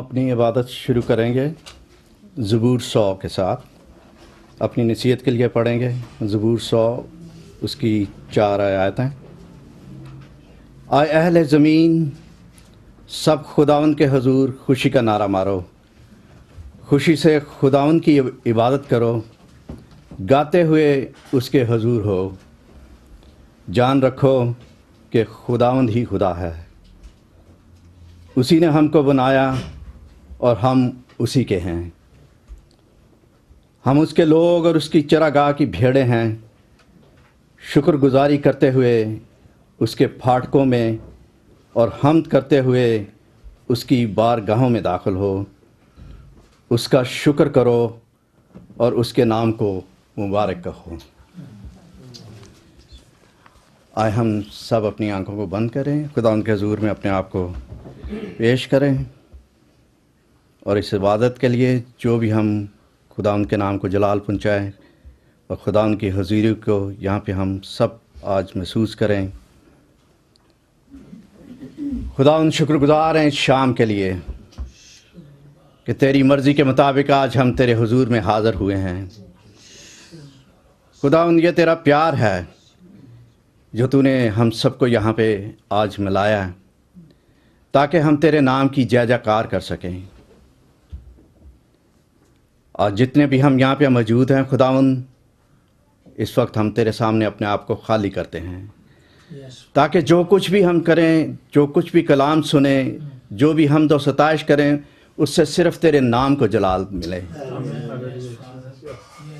اپنی عبادت شروع کریں گے زبور 100 کے ساتھ. اپنی نصیحت کے لیے پڑھیں گے زبور 100 اس کی 4 آیات ہیں. اے اہل زمین، سب خداوند کے حضور خوشی کا نعرہ مارو، خوشی سے خداوند کی عبادت کرو، گاتے ہوئے اس کے حضور ہو. جان رکھو کہ خداوند ہی خدا ہے، اسی نے ہم کو بنایا اور ہم اسی کے ہیں. ہم اس کے لوگ اور اس کی چراگاہ کی بھیڑیں ہیں. شکر گزاری کرتے ہوئے اس کے پھاٹکوں میں اور حمد کرتے ہوئے اس کی بارگاہوں میں داخل ہو. اس کا شکر کرو اور اس کے نام کو مبارک کہو. آئے ہم سب اپنی آنکھوں کو بند کریں، خدا ان کے حضور میں اپنے آپ کو پیش کریں، اور اس عبادت کے لیے جو بھی ہم خدا ان کے نام کو جلال پہنچائیں اور خدا ان کی حضوری کو یہاں پہ ہم سب آج محسوس کریں. خدا ان شکر گزار ہیں اس شام کے لیے کہ تیری مرضی کے مطابق آج ہم تیرے حضور میں حاضر ہوئے ہیں. خدا ان یہ تیرا پیار ہے جو تو نے ہم سب کو یہاں پہ آج ملایا ہے تاکہ ہم تیرے نام کی جے جیکار کر سکیں. آج جتنے بھی ہم یہاں پہ موجود ہیں خداوند، اس وقت ہم تیرے سامنے اپنے آپ کو خالی کرتے ہیں تاکہ جو کچھ بھی ہم کریں، جو کچھ بھی کلام سنیں، جو بھی حمد و ستائش کریں، اس سے صرف تیرے نام کو جلال ملے.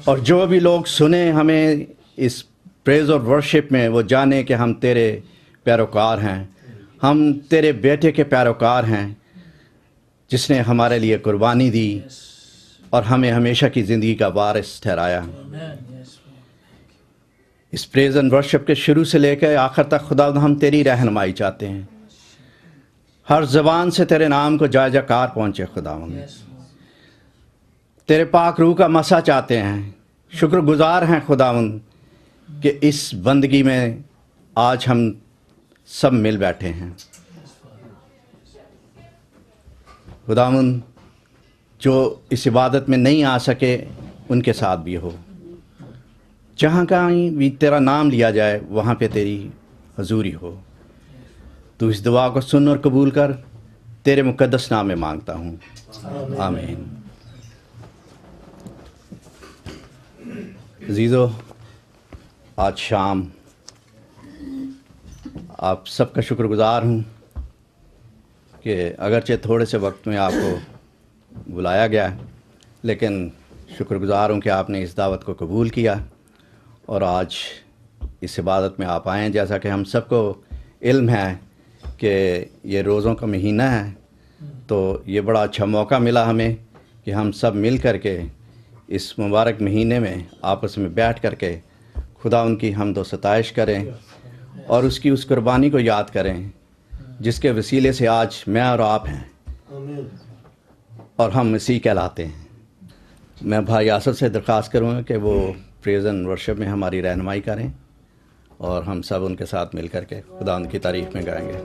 اور جو بھی لوگ سنیں ہمیں اس پریز اور ورشپ میں، وہ جانیں کہ ہم تیرے پیروکار ہیں، ہم تیرے بیٹے کے پیروکار ہیں جس نے ہمارے لیے قربانی دی اور ہمیں ہمیشہ کی زندگی کا وارث ٹھہرایا. اس پریز اینڈ ورشپ کے شروع سے لے کے آخر تک خدا ہم تیری رہنمائی چاہتے ہیں. ہر زبان سے تیرے نام کو جے جیکار پہنچے. خداوند تیرے پاک روح کا مسا چاہتے ہیں. شکر گزار ہیں خداوند کہ اس بندگی میں آج ہم سب مل بیٹھے ہیں. خداوند جو اس عبادت میں نہیں آ سکے ان کے ساتھ بھی ہو. جہاں کہیں بھی تیرا نام لیا جائے وہاں پہ تیری حضوری ہو. تو اس دعا کو سن اور قبول کر. تیرے مقدس نام میں مانگتا ہوں، آمین. عزیزو، آج شام آپ سب کا شکر گزار ہوں کہ اگرچہ تھوڑے سے وقت میں آپ کو بلایا گیا ہے، لیکن شکر گزار ہوں کہ آپ نے اس دعوت کو قبول کیا اور آج اس عبادت میں آپ آئے ہیں. جیسا کہ ہم سب کو علم ہے کہ یہ روزوں کا مہینہ ہے، تو یہ بڑا اچھا موقع ملا ہمیں کہ ہم سب مل کر کے اس مبارک مہینے میں آپس میں بیٹھ کر کے خدا ان کی حمد و ستائش کریں اور اس کی اس قربانی کو یاد کریں جس کے وسیلے سے آج میں اور آپ ہیں اور ہم مسیح کہلاتے ہیں. میں بھائی آصف سے درخواست کروں گا کہ وہ پریز اینڈ ورشپ میں ہماری رہنمائی کریں اور ہم سب ان کے ساتھ مل کر کے خدا ان کی تعریف میں گائیں گے.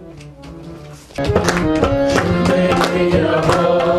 خدا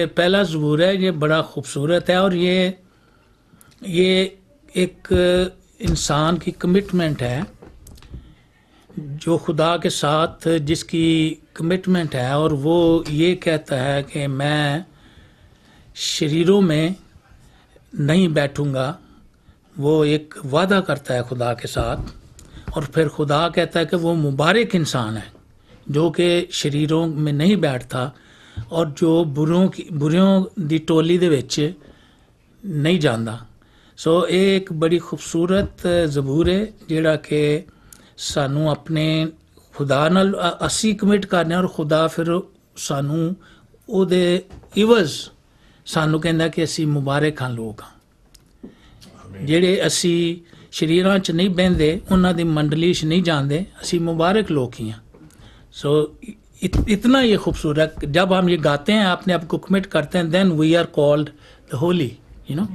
یہ پہلا زبور ہے، یہ بڑا خوبصورت ہے، اور یہ ایک انسان کی کمٹمنٹ ہے، جو خدا کے ساتھ جس کی کمٹمنٹ ہے، اور وہ یہ کہتا ہے کہ میں شریروں میں نہیں بیٹھوں گا. وہ ایک وعدہ کرتا ہے خدا کے ساتھ، اور پھر خدا کہتا ہے کہ وہ مبارک انسان ہے جو کہ شریروں میں نہیں بیٹھتا اور جو بریوں دی ٹولی دے وچ نہیں جاندا. سو ایک بڑی خوبصورت زبور ہے جڑا کہ سانوں اپنے خدا نال اسی کمٹ کرنے، اور خدا پھر سانوں او دے عوض سانوں کہندا کہ اسی مبارک ہاں لوگ ہاں جڑے اسی شریراں چ نہیں بہندے، انہاں دی منڈلی چ نہیں جاندے، اسی مبارک لوگ ہی ہیں. سو اتنا یہ خوبصورت، جب ہم یہ گاتے ہیں اپنے آپ کو کمٹ کرتے ہیں، then we are called the holy, you know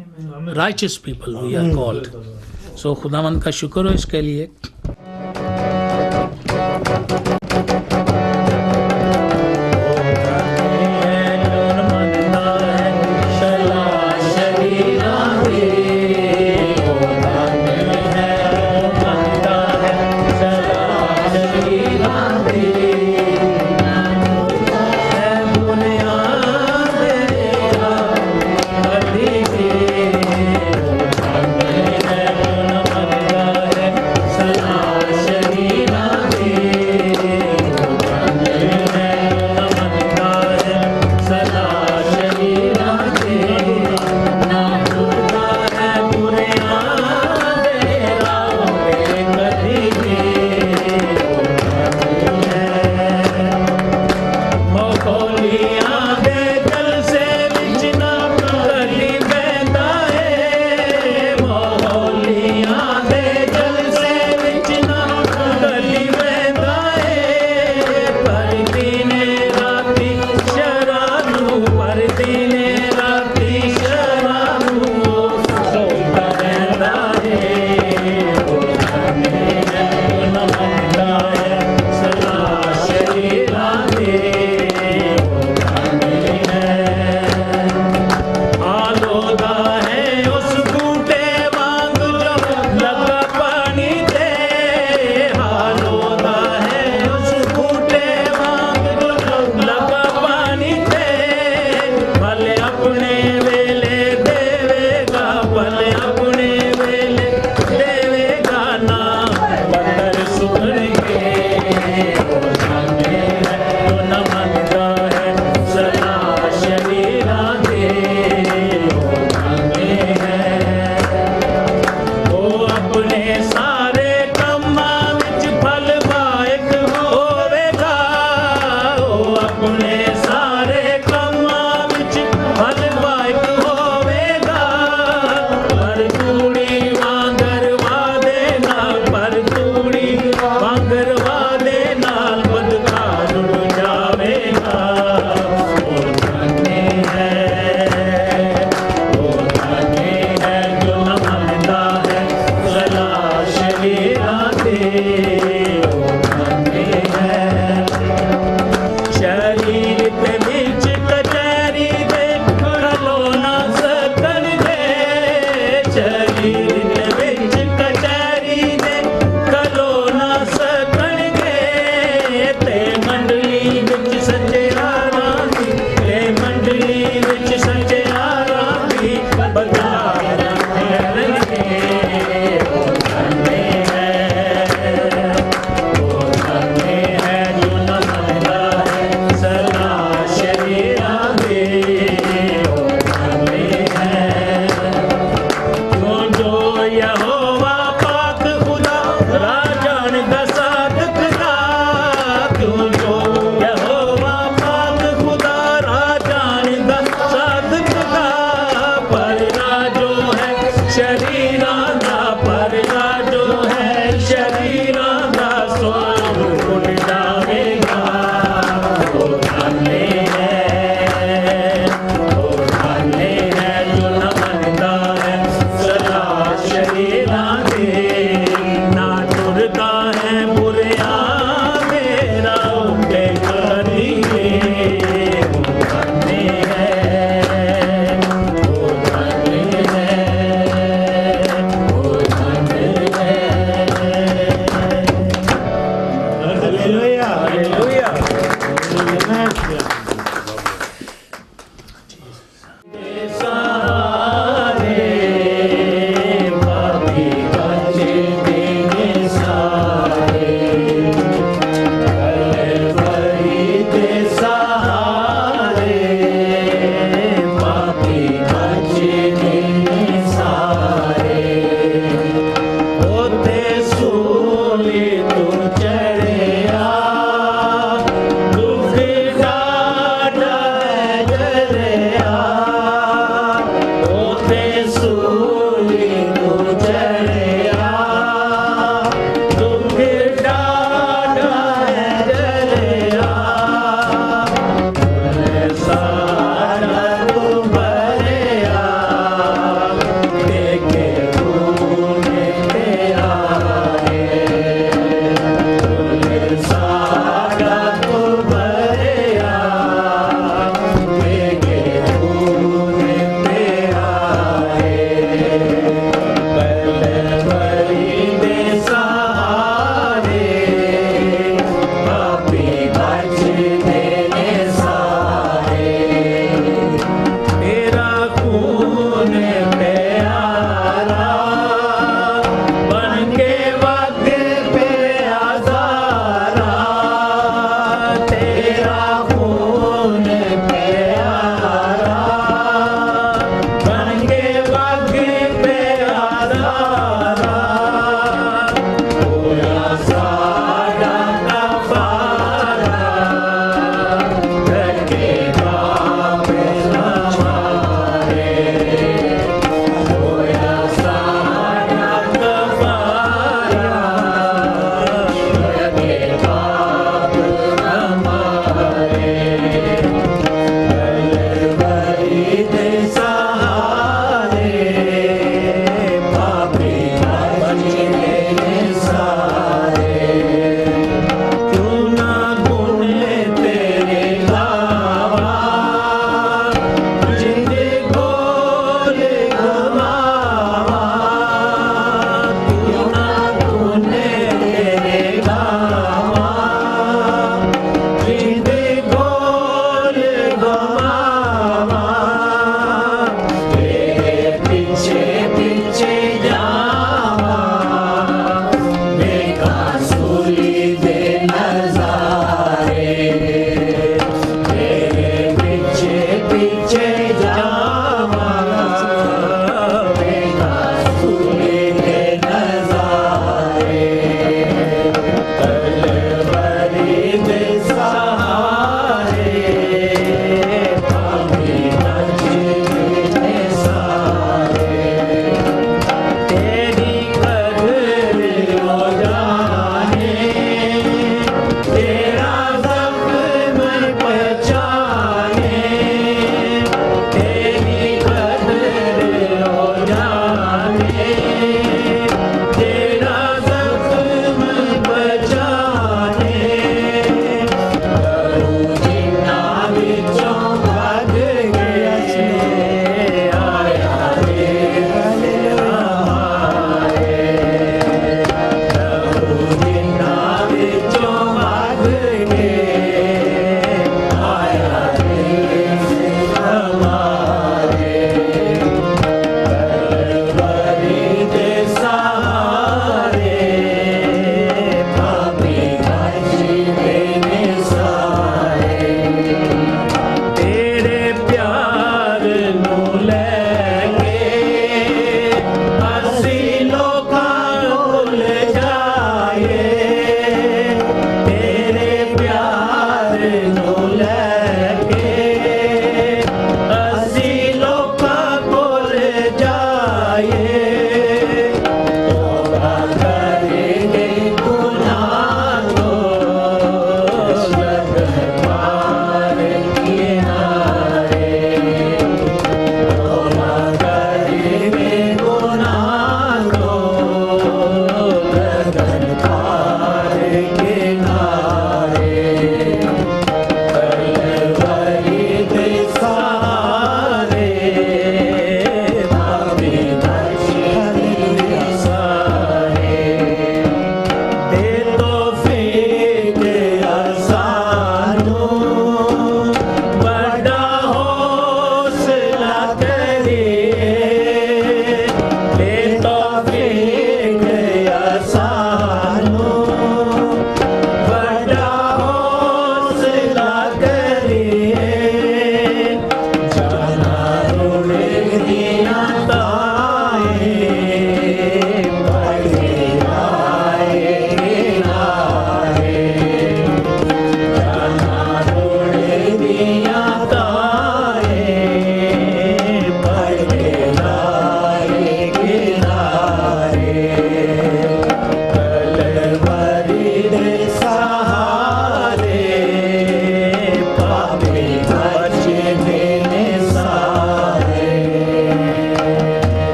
righteous people we are called. So خداوند کا شکر ہو اس کے لیے.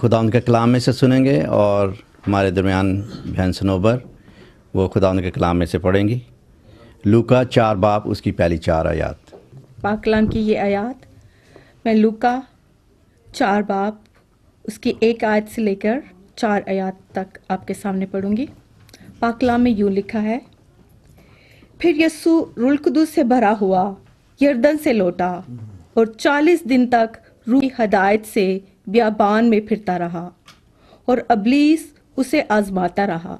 خداوند کے کلام میں سے سنیں گے اور ہمارے درمیان بہن سنوبر وہ خداوند کے کلام میں سے پڑھیں گی۔ لوکا 4 باب اس کی پہلی 4 آیات۔ پاک کلام کی یہ آیات میں لوکا 4 باب اس کی 1 آیت سے لے کر 4 آیات تک آپ کے سامنے پڑھوں گی۔ پاک کلام میں یوں لکھا ہے، پھر یسوع روح القدس سے بھرا ہوا یردن سے لوٹا اور 40 دن تک روح کی ہدایت سے بیابان میں پھرتا رہا اور ابلیس اسے آزماتا رہا۔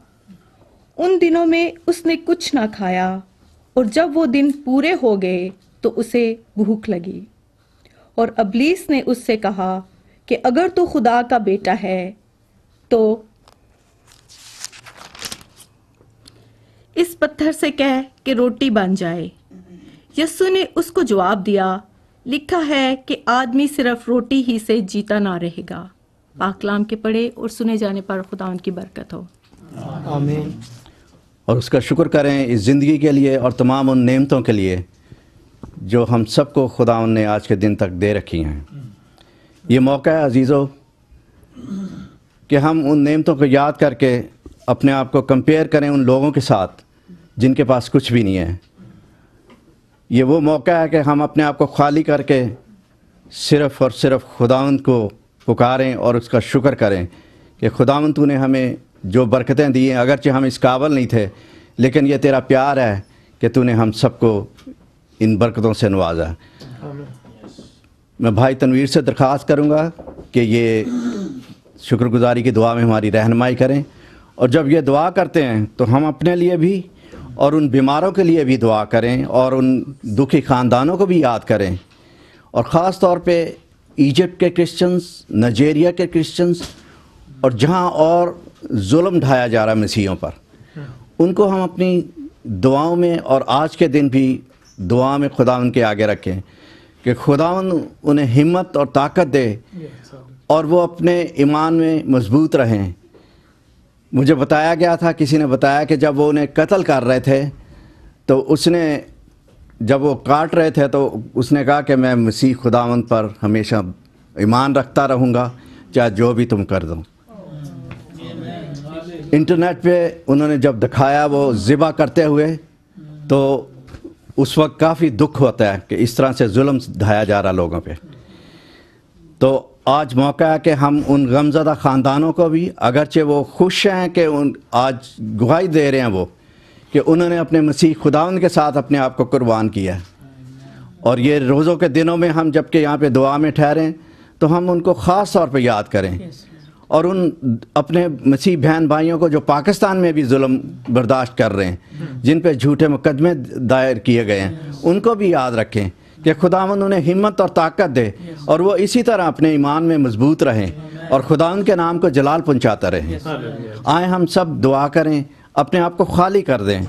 ان دنوں میں اس نے کچھ نہ کھایا اور جب وہ دن پورے ہو گئے تو اسے بھوک لگی، اور ابلیس نے اس سے کہا کہ اگر تو خدا کا بیٹا ہے تو اس پتھر سے کہہ کہ روٹی بن جائے۔ یسوع نے اس کو جواب دیا، لکھا ہے کہ آدمی صرف روٹی ہی سے جیتا نہ رہے گا۔ پاک کلام کے پڑھے اور سنے جانے پر خدا ان کی برکت ہو، آمین۔ اور اس کا شکر کریں اس زندگی کے لیے اور تمام ان نعمتوں کے لیے جو ہم سب کو خداوند نے آج کے دن تک دے رکھی ہیں۔ یہ موقع ہے عزیزو کہ ہم ان نعمتوں کو یاد کر کے اپنے آپ کو کمپیئر کریں ان لوگوں کے ساتھ جن کے پاس کچھ بھی نہیں ہے۔ یہ وہ موقع ہے کہ ہم اپنے آپ کو خالی کر کے صرف اور صرف خداوند کو پکاریں اور اس کا شکر کریں کہ خداوند تو نے ہمیں جو برکتیں دی ہیں، اگرچہ ہم اس قابل نہیں تھے، لیکن یہ تیرا پیار ہے کہ تو نے ہم سب کو ان برکتوں سے نوازا۔ میں بھائی تنویر سے درخواست کروں گا کہ یہ شکر گزاری کی دعا میں ہماری رہنمائی کریں، اور جب یہ دعا کرتے ہیں تو ہم اپنے لیے بھی اور ان بیماروں کے لیے بھی دعا کریں اور ان دکھی خاندانوں کو بھی یاد کریں، اور خاص طور پہ ایجپٹ کے کرسچنز، نائجیریا کے کرسچنز، اور جہاں اور ظلم ڈھایا جا رہا ہے مسیحیوں پر، ان کو ہم اپنی دعاؤں میں اور آج کے دن بھی دعا میں خداوند کے آگے رکھیں کہ خداوند انہیں ہمت اور طاقت دے اور وہ اپنے ایمان میں مضبوط رہیں۔ مجھے بتایا گیا تھا، کسی نے بتایا کہ جب وہ انہیں قتل کر رہے تھے تو اس نے، جب وہ کاٹ رہے تھے تو اس نے کہا کہ میں مسیح خداوند پر ہمیشہ ایمان رکھتا رہوں گا چاہے جو بھی تم کر دو۔ انٹرنیٹ پہ انہوں نے جب دکھایا وہ ذبح کرتے ہوئے تو اس وقت کافی دکھ ہوتا ہے کہ اس طرح سے ظلم ڈھایا جا رہا لوگوں پہ۔ تو آج موقع ہے کہ ہم ان غمزدہ خاندانوں کو بھی، اگرچہ وہ خوش ہیں کہ آج گواہی دے رہے ہیں وہ کہ انہوں نے اپنے مسیح خداوند کے ساتھ اپنے آپ کو قربان کیا ہے، اور یہ روزوں کے دنوں میں ہم جب کہ یہاں پہ دعا میں ٹھہریں تو ہم ان کو خاص طور پہ یاد کریں، اور ان اپنے مسیح بہن بھائیوں کو جو پاکستان میں بھی ظلم برداشت کر رہے ہیں، جن پہ جھوٹے مقدمے دائر کیے گئے ہیں، ان کو بھی یاد رکھیں کہ خداوند انہیں ہمت اور طاقت دے اور وہ اسی طرح اپنے ایمان میں مضبوط رہیں اور خداوند کے نام کو جلال پہنچاتا رہیں۔ آئیں ہم سب دعا کریں، اپنے آپ کو خالی کر دیں،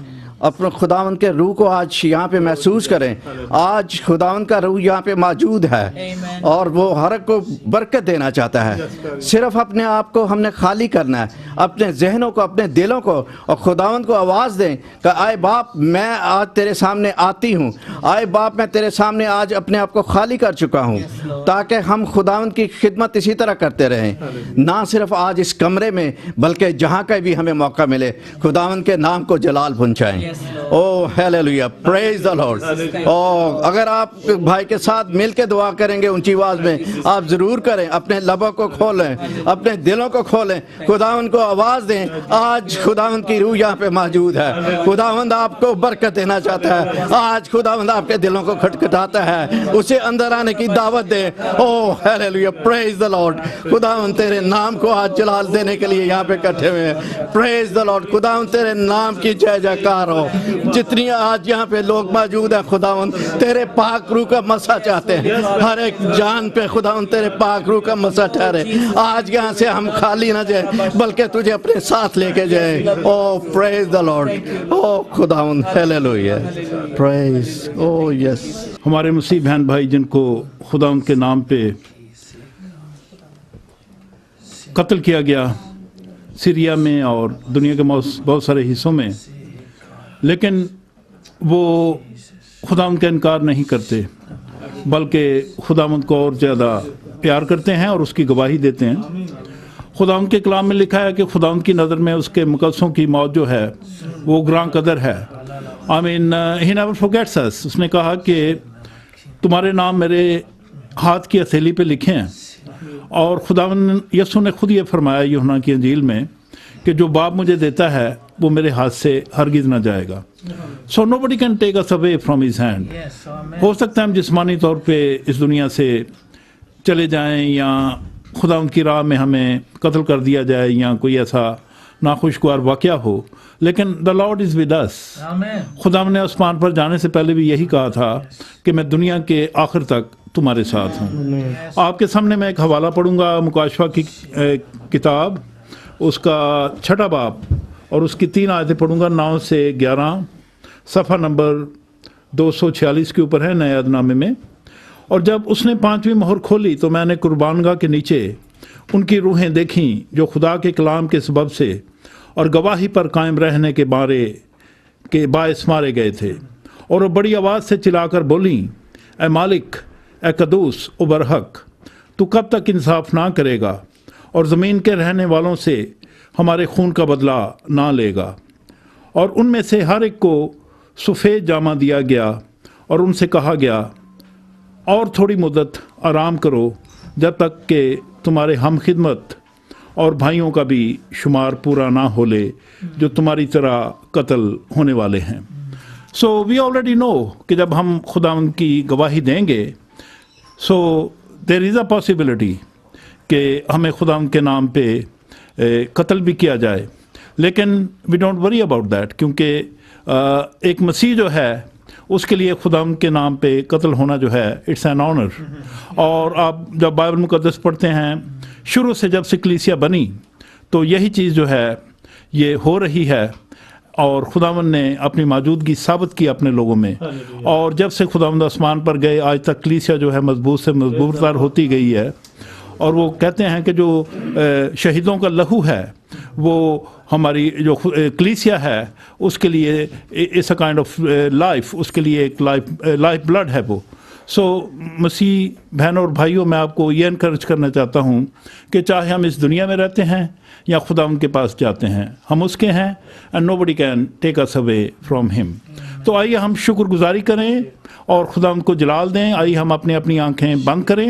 اپنے خداوند کے روح کو آج یہاں پہ محسوس کریں۔ آج خداوند کا روح یہاں پہ موجود ہے اور وہ ہر ایک کو برکت دینا چاہتا ہے۔ صرف اپنے آپ کو ہم نے خالی کرنا ہے، اپنے ذہنوں کو، اپنے دلوں کو، اور خداوند کو آواز دیں کہ آئے باپ میں آج تیرے سامنے آتی ہوں، آئے باپ میں تیرے سامنے آج اپنے آپ کو خالی کر چکا ہوں، تاکہ ہم خداوند کی خدمت اسی طرح کرتے رہیں، نہ صرف آج اس کمرے میں بلکہ جہاں کا بھی ہمیں موقع ملے خداوند کے نام کو جلال پہنچائیں۔ او ہیلیلویا، پریز دی لارڈ۔ اور اگر آپ بھائی کے ساتھ مل کے دعا کریں گے اونچی آواز میں، آپ ضرور کریں، اپنے لبوں کو کھولیں، اپنے دلوں کو کھولیں، خداوند کو آواز دیں۔ آج خداوند کی روح یہاں پہ موجود ہے، خداوند آپ کو برکت دینا چاہتا ہے، آج خداوند آپ کے دلوں کو کھٹکھٹاتا ہے، اسے اندر آنے کی دعوت دیں۔ او ہیلیلویا، پریز دی لارڈ۔ خداوند تیرے نام کو آج جلال دینے کے لیے یہاں پہ اکٹھے ہوئے ہیں۔ پریز دی لارڈ۔ خداوند تیرے نام کی جے جے کار ہو۔ جتنی آج یہاں پہ لوگ موجود ہیں خداوند تیرے پاک روح کا مسا چاہتے ہیں، ہر ایک جان پہ خداوند تیرے پاک روح کا مسا ٹھہرے۔ آج یہاں سے ہم خالی نہ جائیں بلکہ تجھے اپنے ساتھ لے کے جائیں۔ او پریز دی لارڈ۔ او خداوند ہیلیلویا، پریز۔ او یس۔ ہمارے مسیح بہن بھائی جن کو خداوند کے نام پہ قتل کیا گیا سیریا میں اور دنیا کے بہت سارے حصوں میں، لیکن وہ خداوند کا انکار نہیں کرتے بلکہ خداوند کو اور زیادہ پیار کرتے ہیں اور اس کی گواہی دیتے ہیں۔ خداوند کے کلام میں لکھا ہے کہ خداوند کی نظر میں اس کے مقدسوں کی موت جو ہے وہ گراں قدر ہے. he never forgets us. اس نے کہا کہ تمہارے نام میرے ہاتھ کی ہتھیلی پہ لکھے ہیں. اور خداوند یسوع نے خود یہ فرمایا یوحنا کی انجیل میں کہ جو باپ مجھے دیتا ہے وہ میرے ہاتھ سے ہرگز نہ جائے گا. So nobody can take us away from his hand. ہو سکتا ہے ہم جسمانی طور پہ اس دنیا سے چلے جائیں یا خداوند کی راہ میں ہمیں قتل کر دیا جائے یا کوئی ایسا ناخوشگوار واقعہ ہو، لیکن the Lord is with us. خداوند نے آسمان پر جانے سے پہلے بھی یہی کہا تھا کہ میں دنیا کے آخر تک تمہارے ساتھ ہوں. آپ کے سامنے میں ایک حوالہ پڑھوں گا مکاشفہ کی کتاب، اس کا 6 باب اور اس کی 3 آیتیں پڑھوں گا، 9 سے 11، صفحہ نمبر 246 کے اوپر ہے نئے عہد نامے میں. اور جب اس نے 5ویں مہر کھولی تو میں نے قربانگاہ کے نیچے ان کی روحیں دیکھیں جو خدا کے کلام کے سبب سے اور گواہی پر قائم رہنے کے بارے کے باعث مارے گئے تھے. اور وہ بڑی آواز سے چلا کر بولیں، اے مالک، اے قدوس و برحق، تو کب تک انصاف نہ کرے گا اور زمین کے رہنے والوں سے ہمارے خون کا بدلہ نہ لے گا؟ اور ان میں سے ہر ایک کو سفید جامہ دیا گیا اور ان سے کہا گیا، اور تھوڑی مدت آرام کرو جب تک کہ تمہارے ہم خدمت اور بھائیوں کا بھی شمار پورا نہ ہو لے جو تمہاری طرح قتل ہونے والے ہیں. سو وی آلریڈی نو کہ جب ہم خداوند کی گواہی دیں گے سو دیر از اے پاسبلٹی کہ ہمیں خداوند کے نام پہ قتل بھی کیا جائے، لیکن we don't worry about that, کیونکہ ایک مسیح جو ہے اس کے لیے خداوند کے نام پہ قتل ہونا جو ہے اٹس این آنر. اور آپ جب بائبل مقدس پڑھتے ہیں، شروع سے جب سے کلیسیا بنی تو یہی چیز جو ہے یہ ہو رہی ہے، اور خداوند نے اپنی موجودگی ثابت کی اپنے لوگوں میں. اور جب سے خداوند آسمان پر گئے آج تک کلیسیا جو ہے مضبوط سے مضبوط تر ہوتی گئی ہے. اور وہ کہتے ہیں کہ جو شہیدوں کا لہو ہے وہ ہماری جو کلیسیا ہے اس کے لیے it's a kind of life, اس کے لیے ایک لائف بلڈ ہے وہ. سو مسیح بہنوں اور بھائیوں، میں آپ کو یہ انکریج کرنا چاہتا ہوں کہ چاہے ہم اس دنیا میں رہتے ہیں یا خدا ان کے پاس جاتے ہیں، ہم اس کے ہیں and nobody can take us away from him. تو آئیے ہم شکر گزاری کریں اور خدا ان کو جلال دیں. آئیے ہم اپنی آنکھیں بند کریں،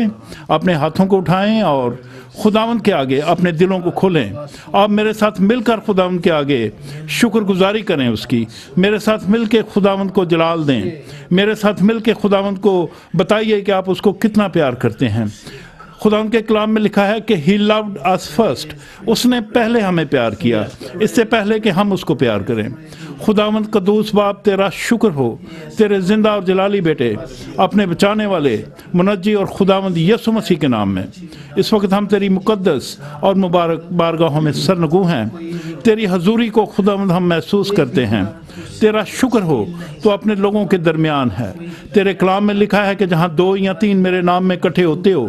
اپنے ہاتھوں کو اٹھائیں اور خداوند کے آگے اپنے دلوں کو کھولیں. آپ میرے ساتھ مل کر خداوند کے آگے شکر گزاری کریں اس کی. میرے ساتھ مل کے خداوند کو جلال دیں. میرے ساتھ مل کے خداوند کو بتائیے کہ آپ اس کو کتنا پیار کرتے ہیں. خداوند کے کلام میں لکھا ہے کہ He loved us first. اس نے پہلے ہمیں پیار کیا، اس سے پہلے کہ ہم اس کو پیار کریں. خداوند قدوس باپ تیرا شکر ہو، تیرے زندہ اور جلالی بیٹے اپنے بچانے والے منجی اور خداوند یسوع مسیح کے نام میں اس وقت ہم تیری مقدس اور مبارک بارگاہوں میں سرنگوں ہیں. تیری حضوری کو خداوند ہم محسوس کرتے ہیں. تیرا شکر ہو تو اپنے لوگوں کے درمیان ہے. تیرے کلام میں لکھا ہے کہ جہاں 2 یا 3 میرے نام میں اکٹھے ہوتے ہو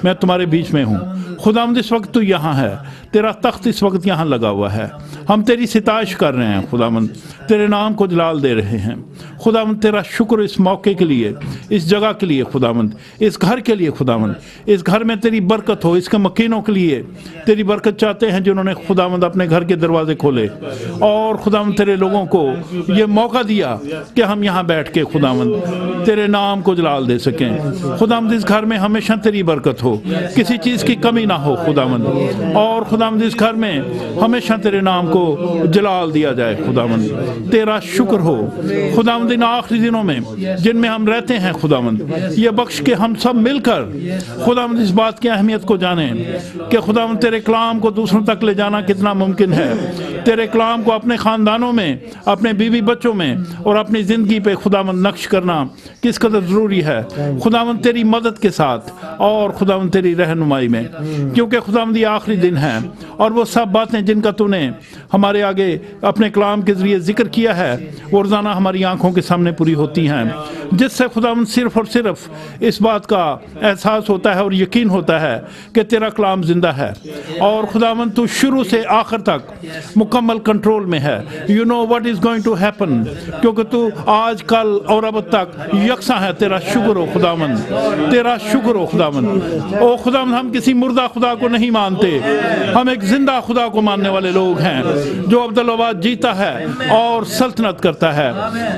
میں تمہارے بیچ میں ہوں. خداوند اس وقت تو یہاں ہے، تیرا تخت اس وقت یہاں لگا ہوا ہے. ہم تیری ستائش کر رہے ہیں خداوند، تیرے نام کو جلال دے رہے ہیں. خداوند تیرا شکر اس موقع کے لیے، اس جگہ کے لیے خداوند، اس گھر کے لیے خداوند. اس گھر میں تیری برکت ہو. اس کے مکینوں کے لیے تیری برکت چاہتے ہیں جنہوں نے خداوند اپنے گھر کے دروازے کھولے اور خداوند تیرے لوگوں کو یہ موقع دیا کہ ہم یہاں بیٹھ کے خداوند تیرے نام کو جلال دے سکیں. خداوند اس گھر میں ہمیشہ تیری برکت ہو، کسی چیز کی کمی نہ ہو خداوند. اور خداوند اس گھر میں ہمیشہ تیرے نام کو جلال دیا جائے. خداوند تیرا شکر ہو. خداوند ان آخری دنوں میں جن میں ہم رہتے ہیں خداوند، یہ بخش کے ہم سب مل کر خداوند اس بات کی اہمیت کو جانیں کہ خداوند تیرے کلام کو دوسروں تک لے جانا کتنا ممکن ہے. تیرے کلام کو اپنے خاندانوں میں، اپنے بیوی بچوں میں اور اپنی زندگی پہ خداوند نقش کرنا کس قدر ضروری ہے. خداوند تیری مدد کے ساتھ اور خداوند تیری رہنمائی میں، کیونکہ خداوند یہ آخری دن ہے اور وہ سب باتیں جن کا تو نے ہمارے آگے اپنے کلام کے ذریعے ذکر کیا ہے وہ روزانہ ہماری آنکھوں کے سامنے پوری ہوتی ہیں، جس سے خداوند صرف اور صرف اس بات کا احساس ہوتا ہے اور یقین ہوتا ہے کہ تیرا کلام زندہ ہے. اور خداوند تو شروع سے آخر تک مکمل کنٹرول میں ہے. You know what is going to happen, کیونکہ تو آج کل اور اب تک یکساں ہے. تیرا شکر ہو خداوند, تیرا شکر ہو خداوند. او خداوند, ہم کسی مردہ خدا کو نہیں مانتے, ہم ایک زندہ خدا کو ماننے والے لوگ ہیں جو عبدالآباد جیتا ہے اور سلطنت کرتا ہے.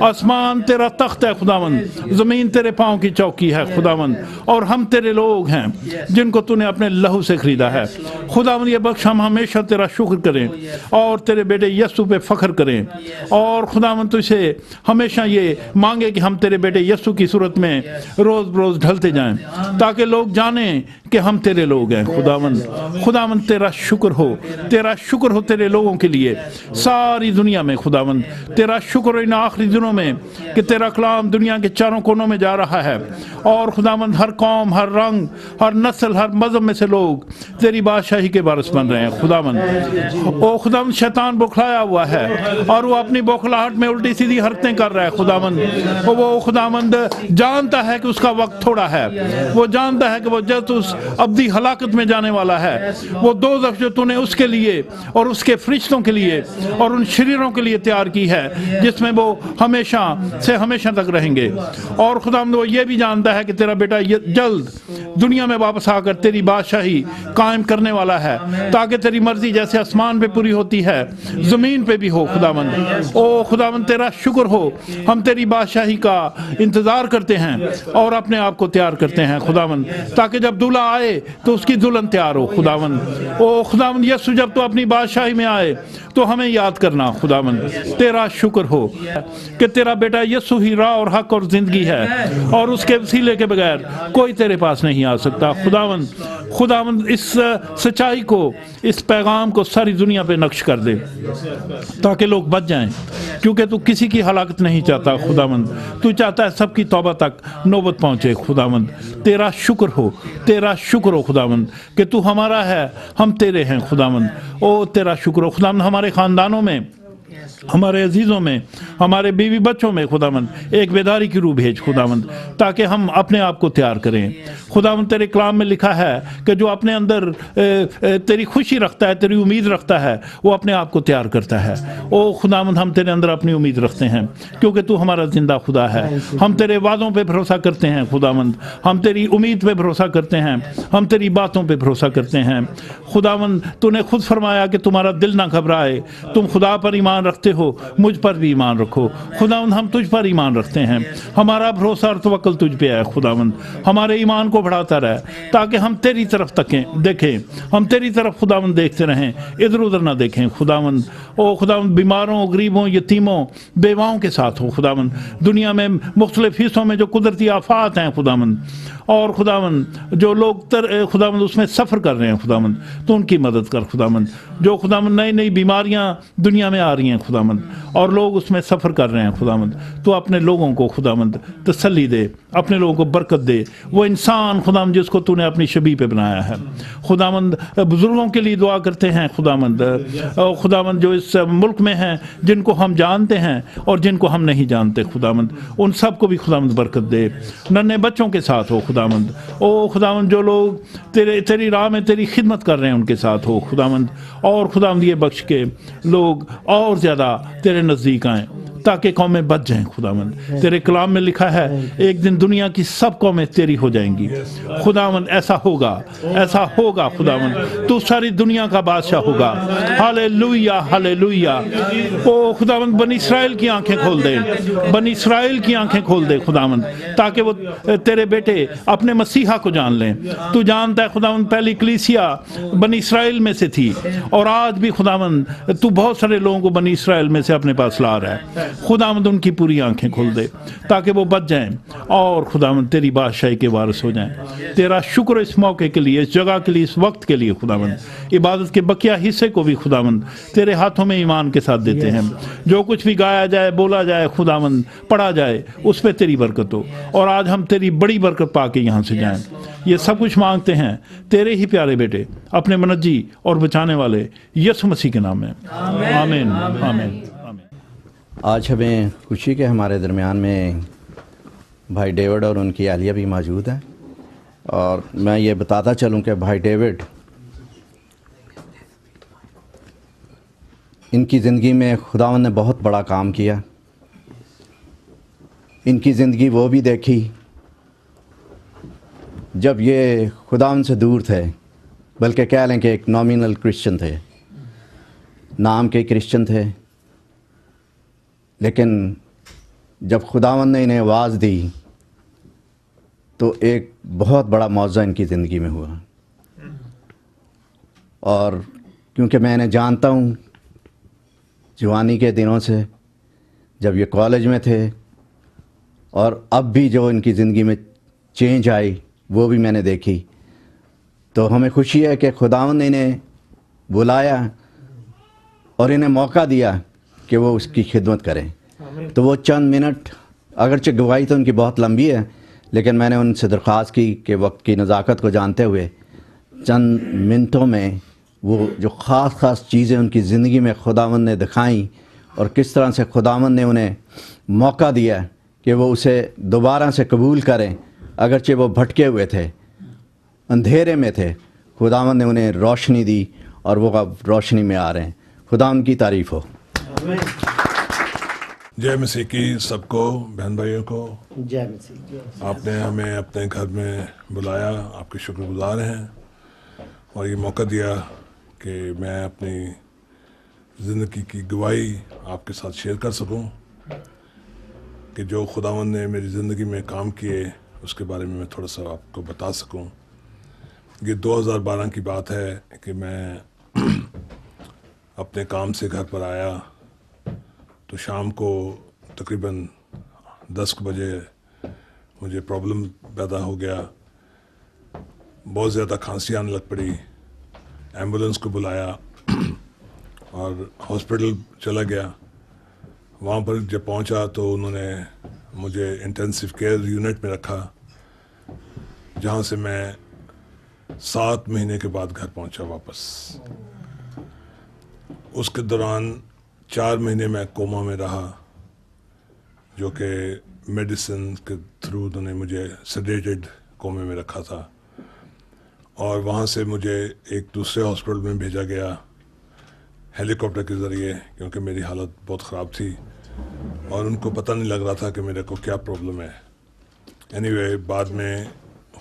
آسمان تیرا تخت ہے خداوند, زمین تیرے پاؤں کی چوکی ہے خداوند, اور ہم تیرے لوگ ہیں جن کو تو نے اپنے لہو سے خریدا ہے. خداوند یہ بخش ہم ہمیشہ تیرا شکر کریں اور تیرے بیٹے یسوع پہ فخر کریں, اور خداوند تجھ سے ہمیشہ یہ مانگے کہ ہم تیرے بیٹے یسوع کی صورت میں روز بروز ڈھلتے جائیں تاکہ لوگ جانیں کہ ہم تیرے لوگ ہیں. خداوند تیرا شکر ہو, تیرا شکر ہو تیرے لوگوں کے لیے ساری دنیا میں. خداوند تیرا شکر ہو ان آخری دنوں میں کہ تیرا کلام دنیا کے چاروں کونوں میں جا رہا ہے, اور خداوند ہر قوم, ہر رنگ, ہر نسل, ہر مذہب میں سے لوگ تیری بادشاہی کے وارث بن رہے ہیں. خداوند شیطان بوکھلایا ہوا ہے اور وہ اپنی بوکھلاہٹ میں الٹی سیدھی حرکتیں کر رہا ہے. وہ خداوند جانتا ہے کہ اس کا وقت تھوڑا ہے, وہ جانتا ہے کہ وہ جلد اس ابدی ہلاکت میں جانے والا ہے. وہ دوزخ جو تو نے اس کے لیے اور اس کے فرشتوں کے لیے اور ان شریروں کے لیے تیار کی ہے جس میں وہ ہمیشہ سے ہمیشہ تک رہیں گے. اور خداوند وہ یہ بھی جانتا ہے کہ تیرا بیٹا جلد دنیا میں واپس آ کر تیری بادشاہی قائم کرنے والا ہے تاکہ تیری مرضی جیسے آسمان پہ پوری ہوتی ہے زمین پہ بھی ہو. خداوند او خداوند تیرا شکر ہو, ہم تیری بادشاہی کا انتظار کرتے ہیں اور اپنے آپ کو تیار کرتے ہیں خداوند, تاکہ جب دولہا آئے تو اس کی دلہن تیار ہو. خداوند او خداوند یسوع جب تو اپنی بادشاہی میں آئے تو ہمیں یاد کرنا. خداوند تیرا شکر ہو کہ تیرا بیٹا یسوع ہی راہ اور حق اور زندگی ہے, اور اس کے وسیلے کے بغیر کوئی تیرے پاس نہیں آ سکتا. خداوند اس سچائی کو, اس پیغام کو ساری دنیا پہ نقش کر دے تاکہ لوگ بچ جائیں, کیونکہ تو کسی کی ہلاکت نہیں چاہتا. خداوند تو چاہتا ہے سب کی توبہ تک نوبت پہنچے. خداوند تیرا شکر ہو, تیرا شکر ہو خداوند کہ تو ہمارا ہے, ہم تیرے ہیں. خداوند او تیرا شکر ہو. خداوند ہمارے خاندانوں میں, ہمارے عزیزوں میں, ہمارے بیوی بچوں میں خداوند ایک بیداری کی روح بھیج خداوند, تاکہ ہم اپنے آپ کو تیار کریں. خداوند تیرے کلام میں لکھا ہے کہ جو اپنے اندر تیری خوشی رکھتا ہے, تیری امید رکھتا ہے, وہ اپنے آپ کو تیار کرتا ہے. او خداوند ہم تیرے اندر اپنی امید رکھتے ہیں کیونکہ تو ہمارا زندہ خدا ہے. ہم تیرے وعدوں پہ بھروسہ کرتے ہیں خداوند, ہم تیری امید پہ بھروسہ کرتے ہیں, ہم تیری باتوں پہ بھروسہ کرتے ہیں. خداوند تو نے خود فرمایا کہ تمہارا دل نہ گھبرائے, تم خدا پر ایمان رکھتے ہو, مجھ پر بھی ایمان رکھو. خداوند ہم تجھ پر ایمان رکھتے ہیں, ہمارا بھروسہ اور توکل تجھ پہ ہے. خداوند ہمارے ایمان کو بڑھاتا رہ تاکہ ہم تیری طرف دیکھیں, ہم تیری طرف خداوند دیکھتے رہیں, ادھر ادھر نہ دیکھیں. خداوند او خداوند بیماروں, غریبوں, یتیموں, بیواؤں کے ساتھ ہو. خداوند دنیا میں مختلف حصوں میں جو قدرتی آفات ہیں خداوند, اور خداوند جو لوگ خداوند اس میں سفر کر رہے ہیں خداوند, تو ان کی مدد کر خداوند. جو خداوند نئی نئی بیماریاں دنیا میں آ رہی ہیں خداوند اور لوگ اس میں سفر کر رہے ہیں خداوند, تو اپنے لوگوں کو خداوند تسلی دے, اپنے لوگوں کو برکت دے. وہ انسان خداوند جس کو تو نے اپنی شبیہ پہ بنایا ہے خداوند, بزرگوں کے لیے دعا کرتے ہیں خداوند, خداوند جو اس ملک میں ہیں جن کو ہم جانتے ہیں اور جن کو ہم نہیں جانتے خداوند, ان سب کو بھی خداوند برکت دے. ننھے بچوں کے ساتھ ہو خداوند, او خداوند جو لوگ تیری راہ میں تیری خدمت کر رہے ہیں ان کے ساتھ ہو خداوند. اور خداوند یہ بخش کے لوگ اور زیادہ تیرے نزدیک آئیں تاکہ قومیں بچ جائیں خداوند. تیرے کلام میں لکھا ہے ایک دن دنیا کی سب قومیں تیری ہو جائیں گی خداوند. ایسا ہوگا, ایسا ہوگا خداوند, تو ساری دنیا کا بادشاہ ہوگا. ہالےلویا, ہالےلویا. او خداوند بنی اسرائیل کی آنکھیں کھول دے, بنی اسرائیل کی آنکھیں کھول دے خداوند, تاکہ وہ تیرے بیٹے اپنے مسیحا کو جان لیں. تو جانتا ہے خداوند پہلی کلیسیا بنی اسرائیل میں سے تھی, اور آج بھی خداوند تو بہت سارے لوگوں کو بنی اسرائیل میں سے اپنے پاس لا رہا ہے. خداوند ان کی پوری آنکھیں کھول دے تاکہ وہ بچ جائیں اور خداوند تیری بادشاہی کے وارث ہو جائیں. تیرا شکر اس موقع کے لیے, اس جگہ کے لیے, اس وقت کے لیے خداوند. عبادت کے بقیہ حصے کو بھی خداوند تیرے ہاتھوں میں ایمان کے ساتھ دیتے ہیں. جو کچھ بھی گایا جائے, بولا جائے خداوند, پڑھا جائے, اس پہ تیری برکت ہو, اور آج ہم تیری بڑی برکت پا کے یہاں سے جائیں. یہ سب کچھ مانگتے ہیں تیرے ہی پیارے بیٹے, اپنے منجی اور بچانے والے یسوع مسیح کے نام میں, آمین, آمین. آج ہمیں خوشی کے ہمارے درمیان میں بھائی ڈیوڈ اور ان کی اہلیہ بھی موجود ہیں, اور میں یہ بتاتا چلوں کہ بھائی ڈیوڈ ان کی زندگی میں خداوند نے بہت بڑا کام کیا. ان کی زندگی وہ بھی دیکھی جب یہ خداوند سے دور تھے، بلکہ کہہ لیں کہ ایک نامینل کرسچن تھے، نام کے کرسچن تھے. لیکن جب خداوند نے انہیں آواز دی تو ایک بہت بڑا معجزہ ان کی زندگی میں ہوا. اور کیونکہ میں انہیں جانتا ہوں جوانی کے دنوں سے، جب یہ کالج میں تھے، اور اب بھی جو ان کی زندگی میں چینج آئی وہ بھی میں نے دیکھی، تو ہمیں خوشی ہے کہ خداوند نے انہیں بلایا اور انہیں موقع دیا کہ وہ اس کی خدمت کریں. تو وہ چند منٹ، اگرچہ گواہی تو ان کی بہت لمبی ہے، لیکن میں نے ان سے درخواست کی کہ وقت کی نزاکت کو جانتے ہوئے چند منٹوں میں وہ جو خاص چیزیں ان کی زندگی میں خداوند نے دکھائیں اور کس طرح سے خداوند نے انہیں موقع دیا کہ وہ اسے دوبارہ سے قبول کریں، اگرچہ وہ بھٹکے ہوئے تھے، اندھیرے میں تھے، خداوند نے انہیں روشنی دی اور وہ اب روشنی میں آ رہے ہیں. خداوند کی تعریف ہو. جے مسیح کی سب کو، بہن بھائیوں کو. جے مسیح. آپ نے ہمیں اپنے گھر میں بلایا، آپ کے شکر گزار ہیں، اور یہ موقع دیا کہ میں اپنی زندگی کی گواہی آپ کے ساتھ شیئر کر سکوں، کہ جو خداوند نے میری زندگی میں کام کیے اس کے بارے میں میں تھوڑا سا آپ کو بتا سکوں. یہ 2012 کی بات ہے کہ میں اپنے کام سے گھر پر آیا تو شام کو تقریباً 10 بجے مجھے پرابلم پیدا ہو گیا، بہت زیادہ کھانسی آنے لگ پڑی. ایمبولنس کو بلایا اور ہاسپٹل چلا گیا. وہاں پر جب پہنچا تو انہوں نے مجھے انٹینسیو کیئر یونٹ میں رکھا، جہاں سے میں 7 مہینے کے بعد گھر پہنچا واپس. اس کے دوران 4 مہینے میں کوما میں رہا، جو کہ میڈیسن کے تھرو انہوں نے مجھے سیڈیٹڈ کومے میں رکھا تھا. اور وہاں سے مجھے ایک دوسرے ہاسپٹل میں بھیجا گیا ہیلی کاپٹر کے ذریعے، کیونکہ میری حالت بہت خراب تھی اور ان کو پتہ نہیں لگ رہا تھا کہ میرے کو کیا پرابلم ہے. اینی بعد میں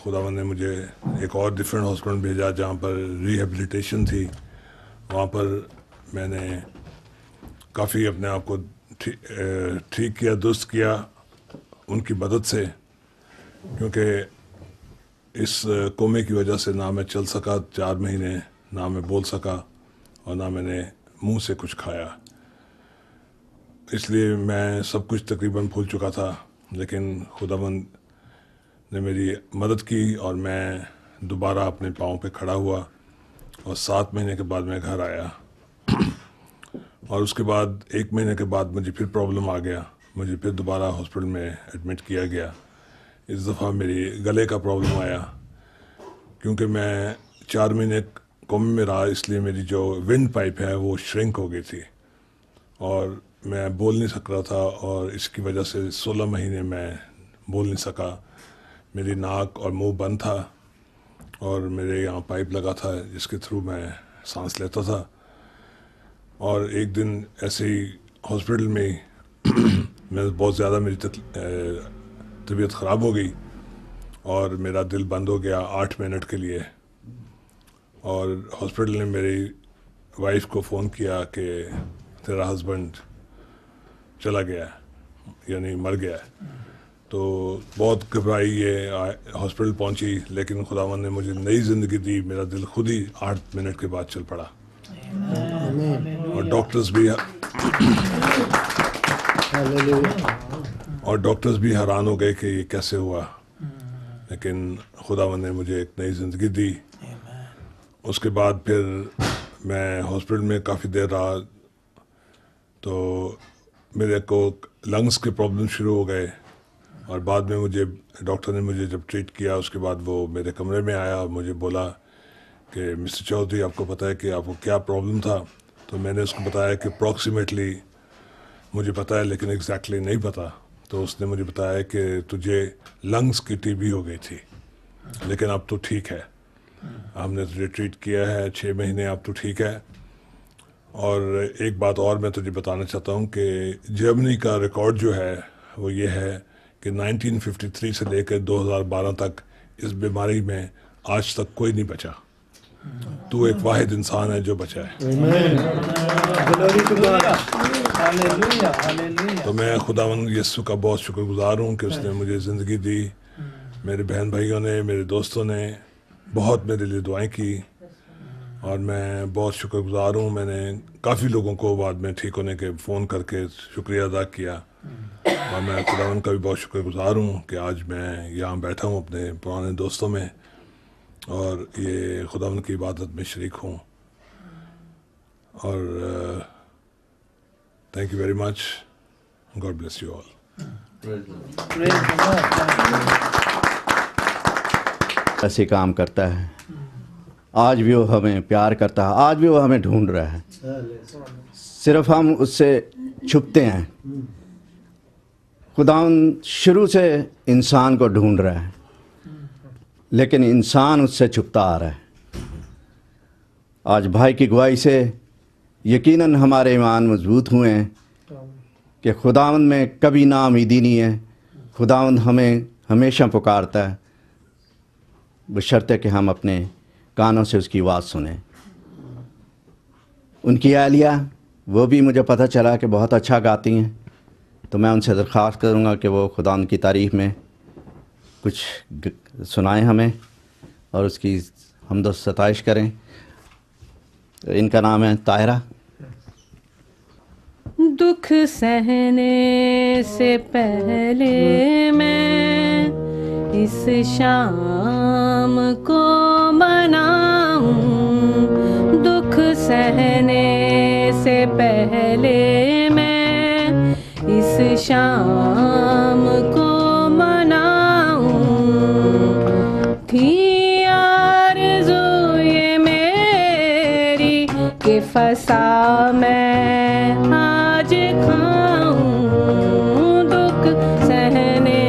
خداوند نے مجھے ایک اور ڈفرینٹ ہاسپٹل بھیجا جہاں پر ریہیبلیٹیشن تھی. وہاں پر میں نے کافی اپنے آپ کو ٹھیک کیا، درست کیا ان کی مدد سے، کیونکہ اس کومے کی وجہ سے نہ میں چل سکا 4 مہینے، نہ میں بول سکا، اور نہ میں نے منہ سے کچھ کھایا. اس لیے میں سب کچھ تقریباً بھول چکا تھا. لیکن خداوند نے میری مدد کی اور میں دوبارہ اپنے پاؤں پہ کھڑا ہوا، اور 7 مہینے کے بعد میں گھر آیا. اور اس کے بعد 1 مہینے کے بعد مجھے پھر پرابلم آ گیا، مجھے پھر دوبارہ ہاسپٹل میں ایڈمٹ کیا گیا. اس دفعہ میری گلے کا پرابلم آیا، کیونکہ میں 4 مہینے کومے میں رہا، اس لیے میری جو ونڈ پائپ ہے وہ شرنک ہو گئی تھی اور میں بول نہیں سک رہا تھا، اور اس کی وجہ سے 16 مہینے میں بول نہیں سکا. میری ناک اور منہ بند تھا اور میرے یہاں پائپ لگا تھا جس کے تھرو میں سانس لیتا تھا. اور ایک دن ایسے ہی ہاسپٹل میں میں بہت زیادہ میری طبیعت خراب ہو گئی اور میرا دل بند ہو گیا 8 منٹ کے لیے. اور ہاسپٹل نے میری وائف کو فون کیا کہ تیرا ہسبینڈ چلا گیا ہے، یعنی مر گیا ہے. تو بہت گھبرائی، یہ ہاسپٹل پہنچی، لیکن خداوند نے مجھے نئی زندگی دی. میرا دل خود ہی 8 منٹ کے بعد چل پڑا، اور ڈاکٹرز بھی حیران ہو گئے کہ یہ کیسے ہوا. لیکن خداوند نے مجھے ایک نئی زندگی دی. اس کے بعد پھر میں ہاسپٹل میں کافی دیر رہا، تو میرے کو لنگس کے پرابلم شروع ہو گئے. اور بعد میں ڈاکٹر نے مجھے جب ٹریٹ کیا، اس کے بعد وہ میرے کمرے میں آیا اور مجھے بولا کہ مسٹر چودھری، آپ کو پتہ ہے کہ آپ کو کیا پرابلم تھا؟ تو میں نے اس کو بتایا کہ اپروکسیمیٹلی مجھے پتہ ہے، لیکن ایگزیکٹلی نہیں پتہ. تو اس نے مجھے بتایا کہ تجھے لنگس کی ٹی بی ہو گئی تھی، لیکن اب تو ٹھیک ہے، ہم نے تجھے ٹریٹ کیا ہے 6 مہینے، اب تو ٹھیک ہے. اور ایک بات اور میں تجھے بتانا چاہتا ہوں کہ جرمنی کا ریکارڈ جو ہے وہ یہ ہے کہ 1953 سے لے کر 2012 تک اس بیماری میں آج تک کوئی نہیں بچا. تو ایک واحد انسان ہے جو بچا ہے. تو میں خداوند یسوع کا بہت شکر گزار ہوں کہ اس نے مجھے زندگی دی. میرے بہن بھائیوں نے، میرے دوستوں نے بہت میرے لیے دعائیں کی اور میں بہت شکر گزار ہوں. میں نے کافی لوگوں کو بعد میں ٹھیک ہونے کے فون کر کے شکریہ ادا کیا اور میں خداوند کا بھی بہت شکر گزار ہوں کہ آج میں یہاں بیٹھا ہوں اپنے پرانے دوستوں میں اور یہ خداوند کی عبادت میں شریک ہوں. اور thank you very much. God bless you all. ایسے کام کرتا ہے. آج بھی وہ ہمیں پیار کرتا ہے، آج بھی وہ ہمیں ڈھونڈ رہا ہے. صرف ہم اس سے چھپتے ہیں. خداوند شروع سے انسان کو ڈھونڈ رہا ہے لیکن انسان اس سے چھپتا آ رہا ہے. آج بھائی کی گواہی سے یقیناً ہمارے ایمان مضبوط ہوئے ہیں کہ خداوند میں کبھی ناامیدی نہیں ہے. خداوند ہمیں ہمیشہ پکارتا ہے بشرطے کہ ہم اپنے کانوں سے اس کی آواز سنیں. ان کی اہلیہ وہ بھی مجھے پتہ چلا کہ بہت اچھا گاتی ہیں، تو میں ان سے درخواست کروں گا کہ وہ خداوند کی تعریف میں کچھ سنائیں ہمیں اور اس کی حمد و ستائش کریں. ان کا نام ہے طاہرہ. دکھ سہنے سے پہلے میں اس شام کو مناؤں. دکھ سہنے سے پہلے میں اس شام کو مناؤں. تھی آرزو یہ میری کہ فسا میں آج کھاؤں. دکھ سہنے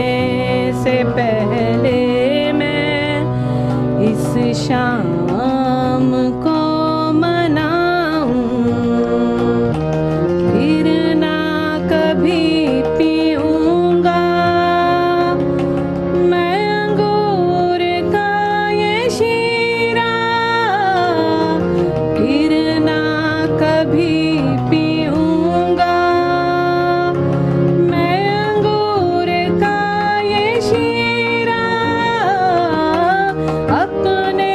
سے پہلے میں اس شام کو مناؤں. پھر نہ کبھی پیوں گا میں انگور کا یہ شیرہ. پھر نہ کبھی پیوں گا میں انگور کا یہ شیرہ. اپنے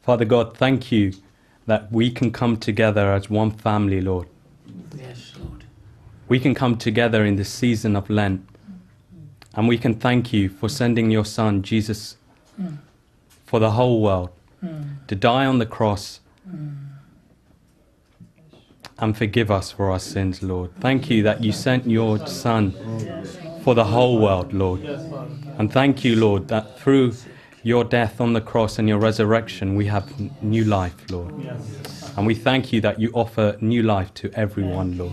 Father God, thank you that we can come together as one family, Lord. Yes, Lord. We can come together in this season of Lent, and we can thank you for sending your Son, Jesus, for the whole world, to die on the cross and forgive us for our sins, Lord. Thank you that you sent your Son for the whole world, Lord. And thank you, Lord, that through your death on the cross and your resurrection, we have new life, Lord. And we thank you that you offer new life to everyone, Lord.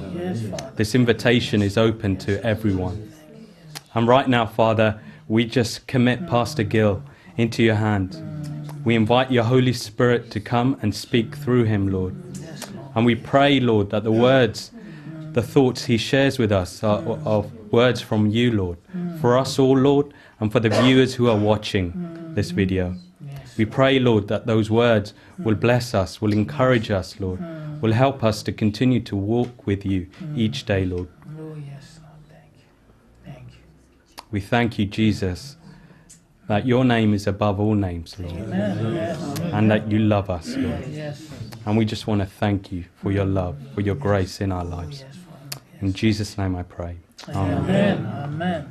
This invitation is open to everyone. And right now, Father, we just commit Pastor Gil into your hands. We invite your Holy Spirit to come and speak through him, Lord. And we pray, Lord, that the words, the thoughts he shares with us are words from you, Lord, for us all, Lord, and for the viewers who are watching this video. We pray, Lord, that those words will bless us, will encourage us, Lord, will help us to continue to walk with you each day, Lord. Oh, yes, Lord. Thank you. Thank you. We thank you, Jesus, that your name is above all names, Lord, and that you love us, Lord. Yes. And we just want to thank you for your love, for your grace in our lives. In Jesus' name I pray. Amen. Amen. Amen.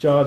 4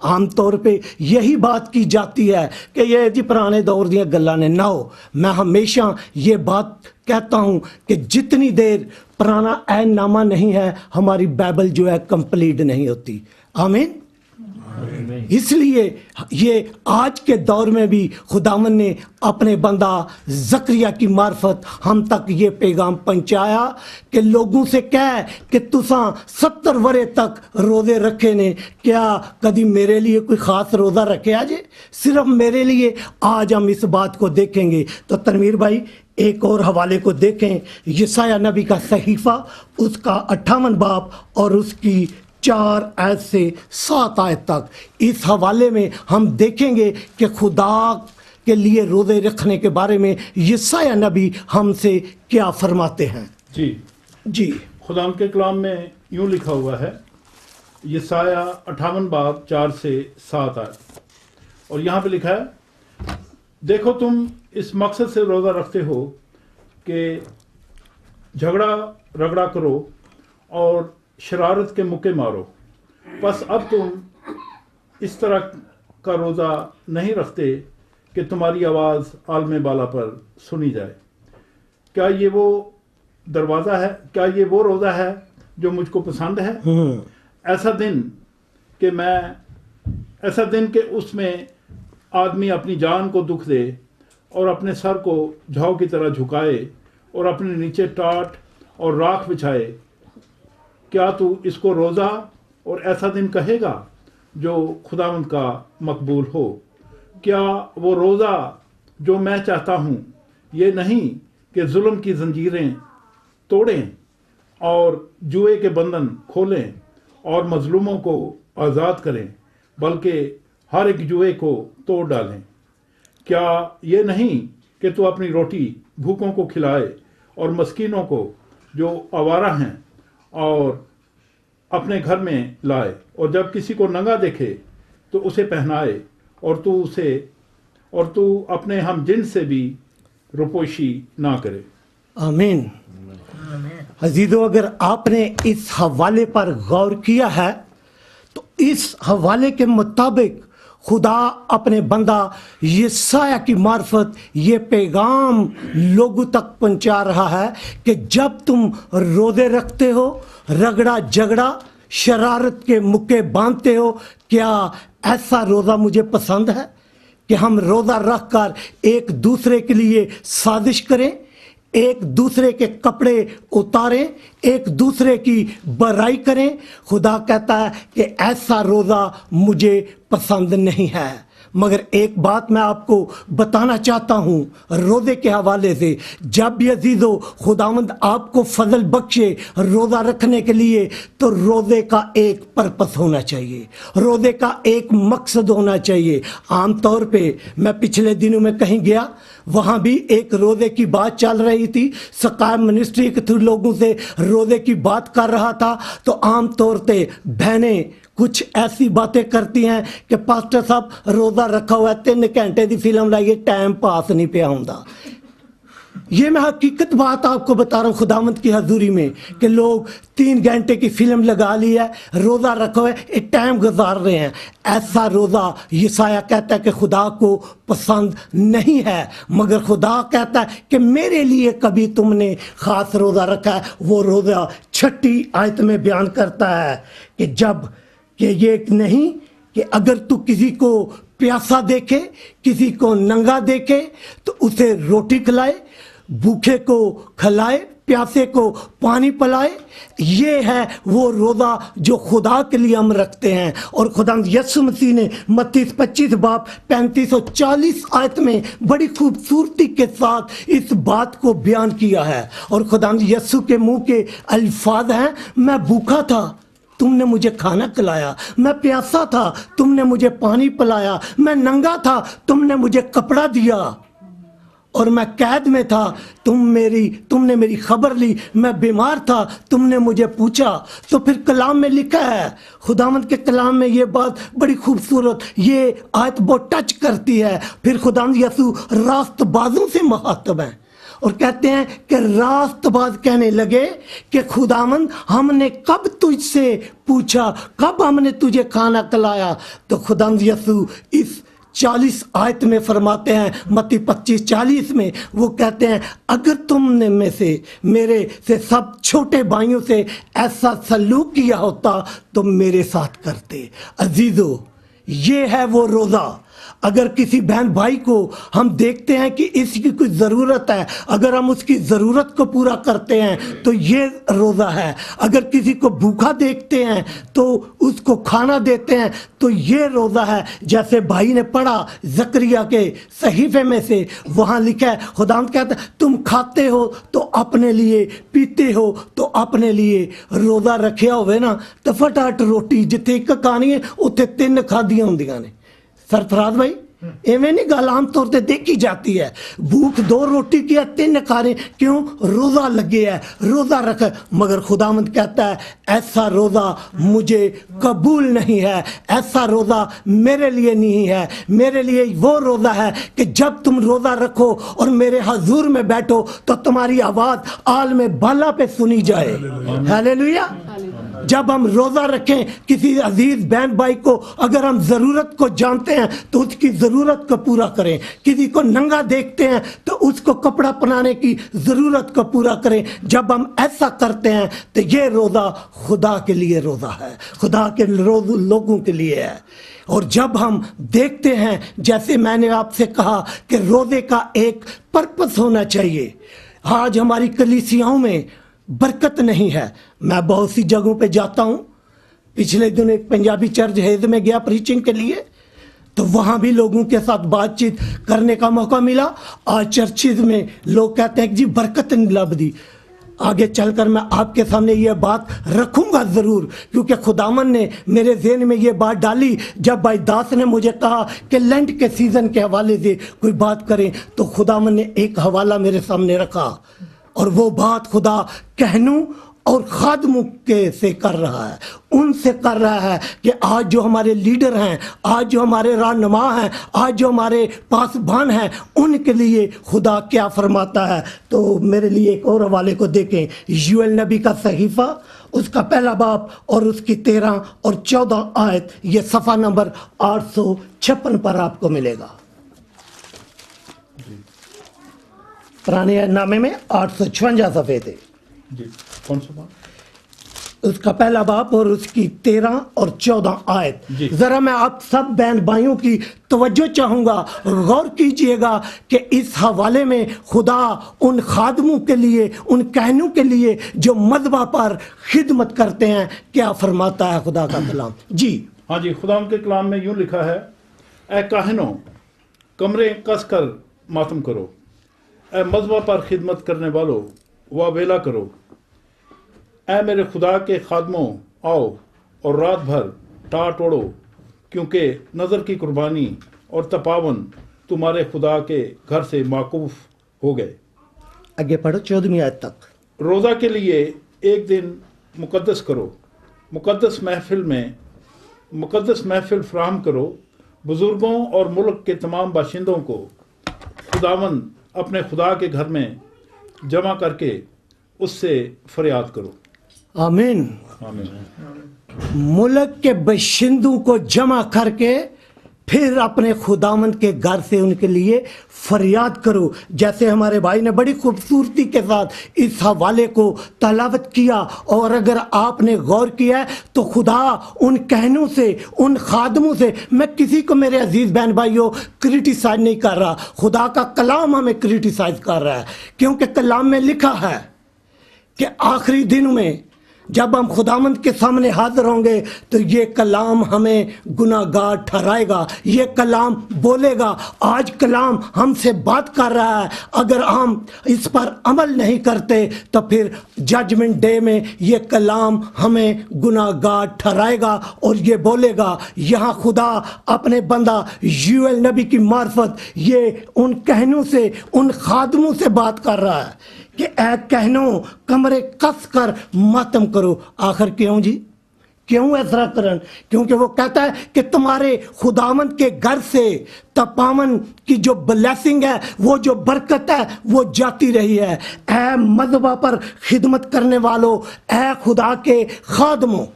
عام طور پہ یہی بات کی جاتی ہے کہ یہ جی پرانے دور دیا گلاں نے نہ ہو. میں ہمیشہ یہ بات کہتا ہوں کہ جتنی دیر پرانا عہد نامہ نہیں ہے ہماری بائبل جو ہے کمپلیٹ نہیں ہوتی. آمین. اس لیے یہ آج کے دور میں بھی خداوند نے اپنے بندہ زکریا کی معرفت ہم تک یہ پیغام پہنچایا کہ لوگوں سے کہے کہ تساں 70 ورے تک روزے رکھے نے, کیا کدی میرے لیے کوئی خاص روزہ رکھے آج صرف میرے لیے؟ آج ہم اس بات کو دیکھیں گے. تو تنویر بھائی ایک اور حوالے کو دیکھیں, یسایہ نبی کا صحیفہ اس کا 58 باب اور اس کی 4 آیت سے 7 آیت تک. اس حوالے میں ہم دیکھیں گے کہ خدا کے لیے روزے رکھنے کے بارے میں یسایہ نبی ہم سے کیا فرماتے ہیں. جی خدا کے کلام میں یوں لکھا ہوا ہے, یسایہ 58 باب 4 سے 7 آیت, اور یہاں پہ لکھا ہے, دیکھو تم اس مقصد سے روزہ رکھتے ہو کہ جھگڑا رگڑا کرو اور شرارت کے مکے مارو, بس اب تم اس طرح کا روزہ نہیں رکھتے کہ تمہاری آواز عالم بالا پر سنی جائے. کیا یہ وہ دروازہ ہے, کیا یہ وہ روزہ ہے جو مجھ کو پسند ہے؟ ایسا دن کہ اس میں آدمی اپنی جان کو دکھ دے اور اپنے سر کو جھاؤ کی طرح جھکائے اور اپنے نیچے ٹاٹ اور راکھ بچھائے. کیا تو اس کو روزہ اور ایسا دن کہے گا جو خداوند کا مقبول ہو؟ کیا وہ روزہ جو میں چاہتا ہوں یہ نہیں کہ ظلم کی زنجیریں توڑیں اور جوئے کے بندھن کھولیں اور مظلوموں کو آزاد کریں, بلکہ ہر ایک جوئے کو توڑ ڈالیں. کیا یہ نہیں کہ تو اپنی روٹی بھوکوں کو کھلائے اور مسکینوں کو جو آوارہ ہیں اور اپنے گھر میں لائے, اور جب کسی کو ننگا دیکھے تو اسے پہنائے, اور تو اپنے ہم جن سے بھی روپوشی نہ کرے. آمین. عزیزو, اگر آپ نے اس حوالے پر غور کیا ہے تو اس حوالے کے مطابق خدا اپنے بندہ یسایہ کی معرفت یہ پیغام لوگوں تک پہنچا رہا ہے کہ جب تم روزے رکھتے ہو, رگڑا جگڑا شرارت کے مکے باندھتے ہو, کیا ایسا روزہ مجھے پسند ہے کہ ہم روزہ رکھ کر ایک دوسرے کے لیے سازش کریں, ایک دوسرے کے کپڑے اتاریں, ایک دوسرے کی برائی کریں؟ خدا کہتا ہے کہ ایسا روزہ مجھے پسند نہیں ہے. مگر ایک بات میں آپ کو بتانا چاہتا ہوں روزے کے حوالے سے, جب بھی عزیزو خداوند آپ کو فضل بخشے روزہ رکھنے کے لیے تو روزے کا ایک پرپس ہونا چاہیے, روزے کا ایک مقصد ہونا چاہیے. عام طور پہ میں پچھلے دنوں میں کہیں گیا, وہاں بھی ایک روزے کی بات چل رہی تھی, سقائم منسٹری کے تھرو لوگوں سے روزے کی بات کر رہا تھا, تو عام طور پہ بہنیں کچھ ایسی باتیں کرتی ہیں کہ پاسٹر صاحب روزہ رکھا ہوا ہے 3 گھنٹے دی فلم لائیے, ٹائم پاس نہیں پیا ہوندا. یہ میں حقیقت بات آپ کو بتا رہا ہوں خداوند کی حضوری میں کہ لوگ 3 گھنٹے کی فلم لگا لی ہے, روزہ رکھا ہوا ہے, ایک ٹائم گزار رہے ہیں. ایسا روزہ یسایہ کہتا ہے کہ خدا کو پسند نہیں ہے, مگر خدا کہتا ہے کہ میرے لیے کبھی تم نے خاص روزہ رکھا ہے. وہ روزہ 6 آیت میں بیان کرتا ہے کہ یہ نہیں کہ اگر تو کسی کو پیاسا دیکھے, کسی کو ننگا دیکھے تو اسے روٹی کھلائے, بھوکے کو کھلائے, پیاسے کو پانی پلائے. یہ ہے وہ روزہ جو خدا کے لیے ہم رکھتے ہیں. اور خدا یسوع مسیح نے متی 25 باب 35 اور 40 آیت میں بڑی خوبصورتی کے ساتھ اس بات کو بیان کیا ہے. اور خدا یسوع کے منہ کے الفاظ ہیں, میں بھوکا تھا تم نے مجھے کھانا کھلایا, میں پیاسا تھا تم نے مجھے پانی پلایا, میں ننگا تھا تم نے مجھے کپڑا دیا, اور میں قید میں تھا تم نے میری خبر لی, میں بیمار تھا تم نے مجھے پوچھا. تو پھر کلام میں لکھا ہے, خداوند کے کلام میں یہ بات بڑی خوبصورت, یہ آیت بہت ٹچ کرتی ہے. پھر خداوند یسوع راست بازوں سے مخاطب ہیں, اور کہتے ہیں کہ راست باز کہنے لگے کہ خداوند ہم نے کب تجھ سے پوچھا, کب ہم نے تجھے کھانا کھلایا؟ تو خداوند یسوع اس 40 آیت میں فرماتے ہیں, متی 25:40 میں وہ کہتے ہیں اگر تم نے میں سے میرے سے سب چھوٹے بھائیوں سے ایسا سلوک کیا ہوتا تو میرے ساتھ کرتے. عزیزو, یہ ہے وہ روزہ. اگر کسی بہن بھائی کو ہم دیکھتے ہیں کہ اس کی کوئی ضرورت ہے, اگر ہم اس کی ضرورت کو پورا کرتے ہیں تو یہ روزہ ہے. اگر کسی کو بھوکا دیکھتے ہیں تو اس کو کھانا دیتے ہیں تو یہ روزہ ہے. جیسے بھائی نے پڑھا زکریا کے صحیفے میں سے, وہاں لکھا ہے خداوند کہتا ہے تم کھاتے ہو تو اپنے لیے, پیتے ہو تو اپنے لیے. روزہ رکھیا ہوئے نا تو فٹافٹ روٹی جتنے ایک کھانی ہے اتنے 3 کھادیاں ہوندیاں نے. سرفراز بھائی ایویں نہیں گل عام طور پہ دیکھی جاتی ہے, بھوک 2 روٹی کی 3 کھا رہے, کیوں؟ روزہ لگے ہے, روزہ رکھا. مگر خداوند کہتا ہے ایسا روزہ مجھے قبول نہیں ہے, ایسا روزہ میرے لیے نہیں ہے. میرے لیے وہ روزہ ہے کہ جب تم روزہ رکھو اور میرے حضور میں بیٹھو تو تمہاری آواز عالم بالا پہ سنی جائے. ہیلیلویا. جب ہم روزہ رکھیں کسی عزیز بہن بھائی کو, اگر ہم ضرورت کو جانتے ہیں تو اس کی ضرورت کو پورا کریں. کسی کو ننگا دیکھتے ہیں تو اس کو کپڑا پہنانے کی ضرورت کو پورا کریں. جب ہم ایسا کرتے ہیں تو یہ روزہ خدا کے لیے روزہ ہے, خدا کے لوگوں کے لیے ہے. اور جب ہم دیکھتے ہیں, جیسے میں نے آپ سے کہا کہ روزے کا ایک پرپس ہونا چاہیے. آج ہماری کلیسیاؤں میں برکت نہیں ہے. میں بہت سی جگہوں پہ جاتا ہوں. پچھلے دن ایک پنجابی چرچ ہیز میں گیا پریچنگ کے لیے, تو وہاں بھی لوگوں کے ساتھ بات چیت کرنے کا موقع ملا. آج چرچز میں لوگ کہتے ہیں کہ جی برکت نہیں لبدی. آگے چل کر میں آپ کے سامنے یہ بات رکھوں گا ضرور, کیونکہ خداوند نے میرے ذہن میں یہ بات ڈالی جب بھائی داس نے مجھے کہا کہ لینٹ کے سیزن کے حوالے سے کوئی بات کریں, تو خداوند نے ایک حوالہ میرے سامنے رکھا, اور وہ بات خدا کہنوں اور خادموں کے سے کر رہا ہے, ان سے کر رہا ہے کہ آج جو ہمارے لیڈر ہیں, آج جو ہمارے رہنما ہیں, آج جو ہمارے پاسبان ہیں, ان کے لیے خدا کیا فرماتا ہے. تو میرے لیے ایک اور حوالے کو دیکھیں, یوئیل نبی کا صحیفہ, اس کا 1 باب اور اس کی 13 اور 14 آیت, یہ صفحہ نمبر 856 پر آپ کو ملے گا. پرانے نامے میں 856 صفحے تھے. جی کون سا بات؟ اس کا 1 باب اور اس کی 13 اور 14 آیت. جی. ذرا میں آپ سب بہن بھائیوں کی توجہ چاہوں گا, غور کیجئے گا کہ اس حوالے میں خدا ان خادموں کے لیے, ان کہنوں کے لیے جو مذبح پر خدمت کرتے ہیں, کیا فرماتا ہے خدا کا کلام. جی ہاں جی, خدا کے کلام میں یوں لکھا ہے, اے کاہنوں کمرے کس کر ماتم کرو, اے مذبح پر خدمت کرنے والو واویلا کرو. اے میرے خدا کے خادموں آؤ اور رات بھر ٹاٹ اوڑو, کیونکہ نظر کی قربانی اور تپاون تمہارے خدا کے گھر سے موقوف ہو گئے. آگے پڑھو 14ویں آیت تک. روزہ کے لیے ایک دن مقدس کرو, مقدس محفل فراہم کرو. بزرگوں اور ملک کے تمام باشندوں کو خداوند اپنے خدا کے گھر میں جمع کر کے اس سے فریاد کرو. آمین. ملک کے باشندوں کو جمع کر کے پھر اپنے خداوند کے گھر سے ان کے لیے فریاد کرو. جیسے ہمارے بھائی نے بڑی خوبصورتی کے ساتھ اس حوالے کو تلاوت کیا, اور اگر آپ نے غور کیا ہے تو خدا ان کہنوں سے, ان خادموں سے, میں کسی کو میرے عزیز بہن بھائیوں کرٹیسائز نہیں کر رہا, خدا کا کلام ہمیں کرٹیسائز کر رہا ہے, کیونکہ کلام میں لکھا ہے کہ آخری دن میں جب ہم خداوند کے سامنے حاضر ہوں گے تو یہ کلام ہمیں گناہ گار ٹھہرائے گا, یہ کلام بولے گا. آج کلام ہم سے بات کر رہا ہے, اگر ہم اس پر عمل نہیں کرتے تو پھر ججمنٹ ڈے میں یہ کلام ہمیں گناہ گار ٹھہرائے گا اور یہ بولے گا. یہاں خدا اپنے بندہ یوئیل نبی کی معرفت یہ ان کہنوں سے, ان خادموں سے بات کر رہا ہے کہ اے کہنوں کمرے کس کر ماتم کرو. آخر کیوں جی, کیوں ایسا کرن؟ کیونکہ وہ کہتا ہے کہ تمہارے خداوند کے گھر سے تپاون کی جو بلیسنگ ہے، وہ جو برکت ہے، وہ جاتی رہی ہے۔ اے مذہبہ پر خدمت کرنے والوں، اے خدا کے خادموں،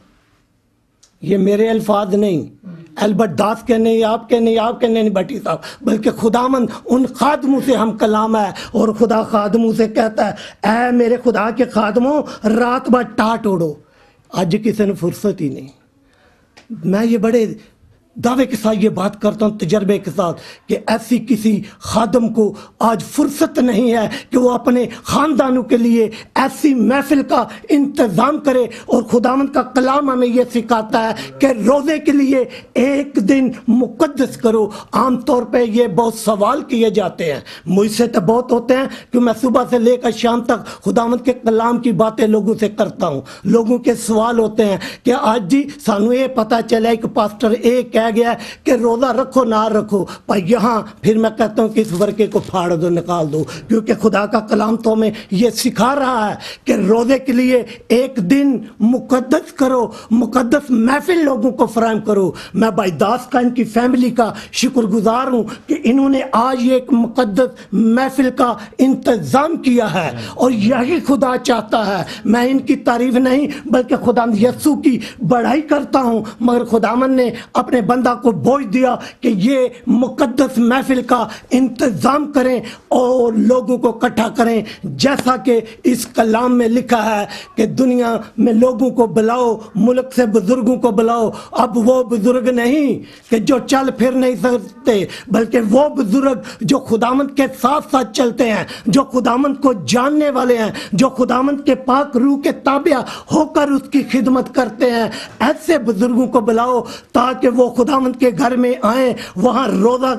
یہ میرے الفاظ نہیں، البرٹ داس کے نہیں، آپ کے نہیں بٹی صاحب، بلکہ خداوند ان خادموں سے ہم کلام ہے، اور خدا خادموں سے کہتا ہے اے میرے خدا کے خادموں، رات بھر ٹاٹ اوڑو۔ آج کسی نے فرصت ہی نہیں۔ میں یہ بڑے دعوے کے ساتھ یہ بات کرتا ہوں، تجربے کے ساتھ، کہ ایسی کسی خادم کو آج فرصت نہیں ہے کہ وہ اپنے خاندانوں کے لیے ایسی محفل کا انتظام کرے۔ اور خداوند کا کلام ہمیں یہ سکھاتا ہے کہ روزے کے لیے ایک دن مقدس کرو۔ عام طور پہ یہ بہت سوال کیے جاتے ہیں، مجھ سے تو بہت ہوتے ہیں کہ میں صبح سے لے کر شام تک خداوند کے کلام کی باتیں لوگوں سے کرتا ہوں۔ لوگوں کے سوال ہوتے ہیں کہ آج جی سانو یہ پتہ چلا کہ پاسٹر ایک کہہ گیا ہے کہ روزہ رکھو نہ رکھو، پر یہاں پھر میں کہتا ہوں کہ اس ورقے کو پھاڑ دو، نکال دو، کیونکہ خدا کا کلام تو ہمیں یہ سکھا رہا ہے کہ روزے کے لیے ایک دن مقدس کرو، مقدس محفل لوگوں کو فراہم کرو۔ میں بھائی داس کا، ان کی فیملی کا شکر گزار ہوں کہ انہوں نے آج ایک مقدس محفل کا انتظام کیا ہے، اور یہی خدا چاہتا ہے۔ میں ان کی تعریف نہیں بلکہ خدا یسوع کی بڑائی کرتا ہوں، مگر خداوند نے اپنے بندہ کو بوجھ دیا کہ یہ مقدس محفل کا انتظام کریں اور لوگوں کو اکٹھا کریں، جیسا کہ اس کلام میں لکھا ہے کہ دنیا میں لوگوں کو بلاؤ، ملک سے بزرگوں کو بلاؤ۔ اب وہ بزرگ نہیں کہ جو چل پھر نہیں سکتے، بلکہ وہ بزرگ جو خداوند کے ساتھ ساتھ چلتے ہیں، جو خداوند کو جاننے والے ہیں، جو خداوند کے پاک روح کے تابع ہو کر اس کی خدمت کرتے ہیں۔ ایسے بزرگوں کو بلاؤ تاکہ وہ خداوند کے گھر میں آئیں، وہاں روزہ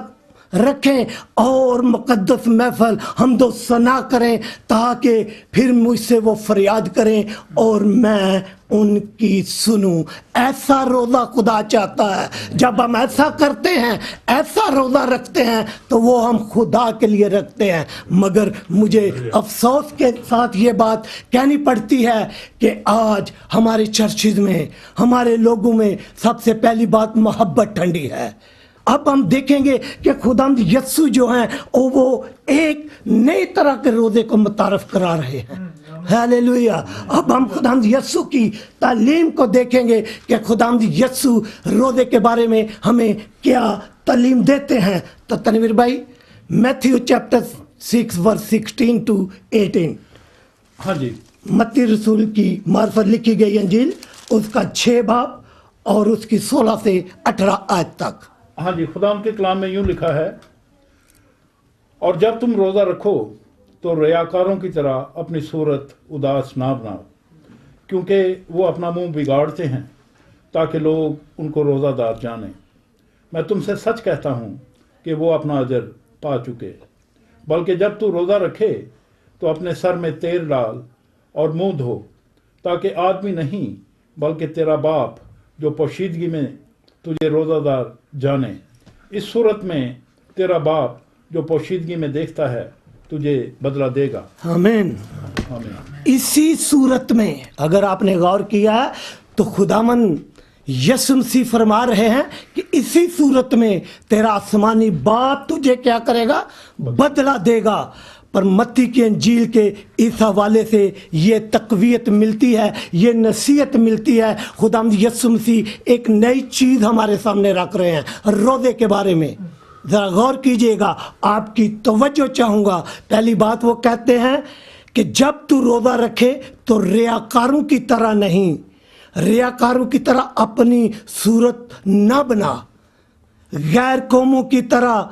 رکھیں اور مقدس محفل حمد و ثنا کریں، تاکہ پھر مجھ سے وہ فریاد کریں اور میں ان کی سنوں۔ ایسا روزہ خدا چاہتا ہے۔ جب ہم ایسا کرتے ہیں، ایسا روزہ رکھتے ہیں، تو وہ ہم خدا کے لیے رکھتے ہیں۔ مگر مجھے افسوس کے ساتھ یہ بات کہنی پڑتی ہے کہ آج ہمارے چرچز میں، ہمارے لوگوں میں سب سے پہلی بات محبت ٹھنڈی ہے۔ اب ہم دیکھیں گے کہ خداوند یسوع جو ہیں وہ ایک نئی طرح کے روزے کو متعارف کرا رہے ہیں۔ ہیلیلویا۔ اب ہم خداوند یسوع کی تعلیم کو دیکھیں گے کہ خداوند یسوع روزے کے بارے میں ہمیں کیا تعلیم دیتے ہیں۔ تو تنویر بھائی، میتھیو چیپٹر 6 ورس 16 to 18۔ ہاں جی، متی رسول کی معرفت لکھی گئی انجیل، اس کا 6 باب اور اس کی 16 سے 18 آیت تک۔ ہاں جی، خدا کے کلام میں یوں لکھا ہے، اور جب تم روزہ رکھو تو ریاکاروں کی طرح اپنی صورت اداس نہ بناؤ، کیونکہ وہ اپنا منہ بگاڑتے ہیں تاکہ لوگ ان کو روزہ دار جانیں۔ میں تم سے سچ کہتا ہوں کہ وہ اپنا اجر پا چکے۔ بلکہ جب تو روزہ رکھے تو اپنے سر میں تیل ڈال اور منہ دھو، تاکہ آدمی نہیں بلکہ تیرا باپ جو پوشیدگی میں تجھے روزہ دار جانے۔ اس صورت میں تیرا باپ جو پوشیدگی میں دیکھتا ہے تجھے بدلہ دے گا۔ آمین۔ اسی صورت میں اگر آپ نے غور کیا ہے تو خداوند یسوع مسیح فرما رہے ہیں کہ اسی صورت میں تیرا آسمانی باپ تجھے کیا کرے گا؟ بدلہ دے گا۔ پر متی کی انجیل کے اس حوالے سے یہ تقویت ملتی ہے، یہ نصیحت ملتی ہے۔ خداوند یسوع مسیح ایک نئی چیز ہمارے سامنے رکھ رہے ہیں روزے کے بارے میں۔ ذرا غور کیجئے گا، آپ کی توجہ چاہوں گا۔ پہلی بات وہ کہتے ہیں کہ جب تو روزہ رکھے تو ریاکاروں کی طرح نہیں، ریاکاروں کی طرح اپنی صورت نہ بنا، غیر قوموں کی طرح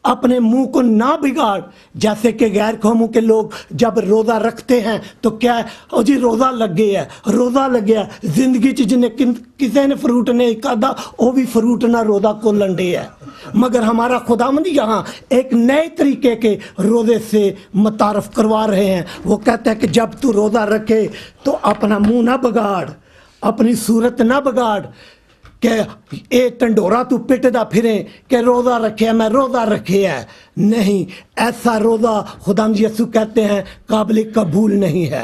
اپنے منہ کو نہ بگاڑ۔ جیسے کہ غیر قوموں کے لوگ جب روزہ رکھتے ہیں تو کیا ہے، او جی روزہ لگ گیا ہے، روزہ لگ گیا، زندگی چ جن کسی نے فروٹ نہیں کھادا وہ بھی فروٹ نہ روزہ کو لنڈے ہے۔ مگر ہمارا خداوند یہاں ایک نئے طریقے کے روزے سے متعارف کروا رہے ہیں۔ وہ کہتا ہے کہ جب تو روزہ رکھے تو اپنا منہ نہ بگاڑ، اپنی صورت نہ بگاڑ، کہ اے ٹنڈورا تو پٹدا پھریں کہ روزہ رکھے میں روزہ رکھے ہے. نہیں، ایسا روزہ خدا یسوع کہتے ہیں قابل قبول نہیں ہے.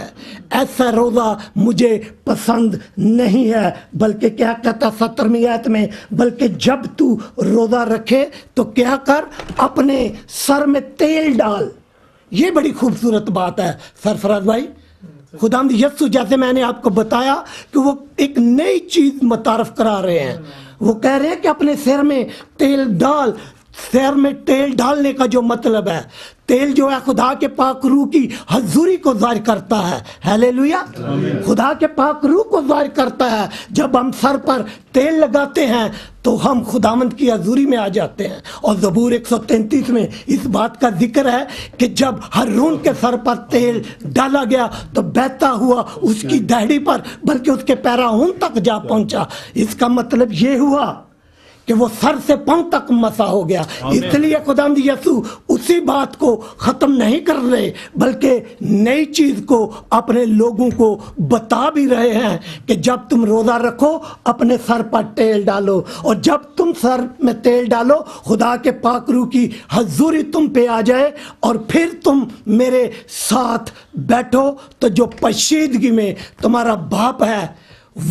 ایسا روزہ مجھے پسند نہیں ہے. بلکہ کیا کہتا 17ویں آیت میں، بلکہ جب تو روزہ رکھے تو کیا کر، اپنے سر میں تیل ڈال. یہ بڑی خوبصورت بات ہے سرفراز بھائی. خداوند یسوع جیسے میں نے آپ کو بتایا کہ وہ ایک نئی چیز متعارف کرا رہے ہیں. وہ کہہ رہے ہیں کہ اپنے سر میں تیل ڈال. سر میں تیل ڈالنے کا جو مطلب ہے، تیل جو ہے خدا کے پاک روح کی حضوری کو ظاہر کرتا ہے. ہیلیلویا. خدا کے پاک روح کو ظاہر کرتا ہے. جب ہم سر پر تیل لگاتے ہیں تو ہم خداوند کی حضوری میں آ جاتے ہیں. اور زبور 133 میں اس بات کا ذکر ہے کہ جب ہارون کے سر پر تیل ڈالا گیا تو بہتا ہوا اس کی دہڑی پر بلکہ اس کے پیراہون تک جا پہنچا. اس کا مطلب یہ ہوا کہ وہ سر سے پاؤں تک مسا ہو گیا. اس لیے خداوند یسوع اسی بات کو ختم نہیں کر رہے بلکہ نئی چیز کو اپنے لوگوں کو بتا بھی رہے ہیں کہ جب تم روزہ رکھو اپنے سر پر تیل ڈالو. اور جب تم سر میں تیل ڈالو خدا کے پاک روح کی حضوری تم پہ آ جائے اور پھر تم میرے ساتھ بیٹھو تو جو پشیدگی میں تمہارا باپ ہے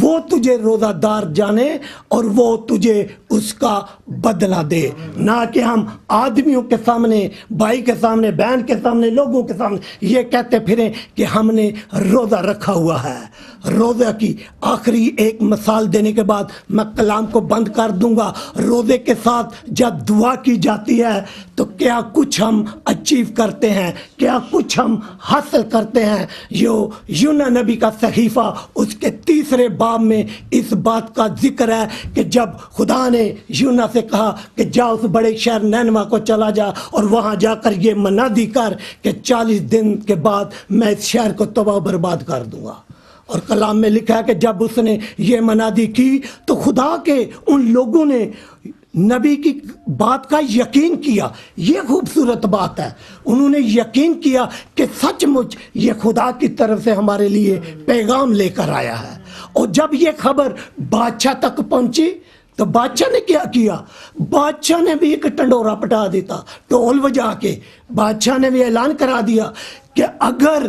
وہ تجھے روزہ دار جانے اور وہ تجھے اس کا بدلہ دے. نہ کہ ہم آدمیوں کے سامنے، بھائی کے سامنے، بہن کے سامنے، لوگوں کے سامنے یہ کہتے پھریں کہ ہم نے روزہ رکھا ہوا ہے. روزہ کی آخری ایک مثال دینے کے بعد میں کلام کو بند کر دوں گا. روزے کے ساتھ جب دعا کی جاتی ہے تو کیا کچھ ہم اچیو کرتے ہیں، کیا کچھ ہم حاصل کرتے ہیں. یونا نبی کا صحیفہ اس کے 3 باب میں اس بات کا ذکر ہے کہ جب خدا نے یونا سے کہا کہ جا اس بڑے شہر نینوا کو چلا جا اور وہاں جا کر یہ منادی کر کہ 40 دن کے بعد میں اس شہر کو تباہ برباد کر دوں گا. اور کلام میں لکھا ہے کہ جب اس نے یہ منادی کی تو خدا کے ان لوگوں نے نبی کی بات کا یقین کیا. یہ خوبصورت بات ہے. انہوں نے یقین کیا کہ سچ مچ یہ خدا کی طرف سے ہمارے لیے پیغام لے کر آیا ہے. اور جب یہ خبر بادشاہ تک پہنچی تو بادشاہ نے کیا کیا؟ بادشاہ نے بھی ایک ٹنڈورا پٹا دیتا، ڈھول بجا کے بادشاہ نے بھی اعلان کرا دیا کہ اگر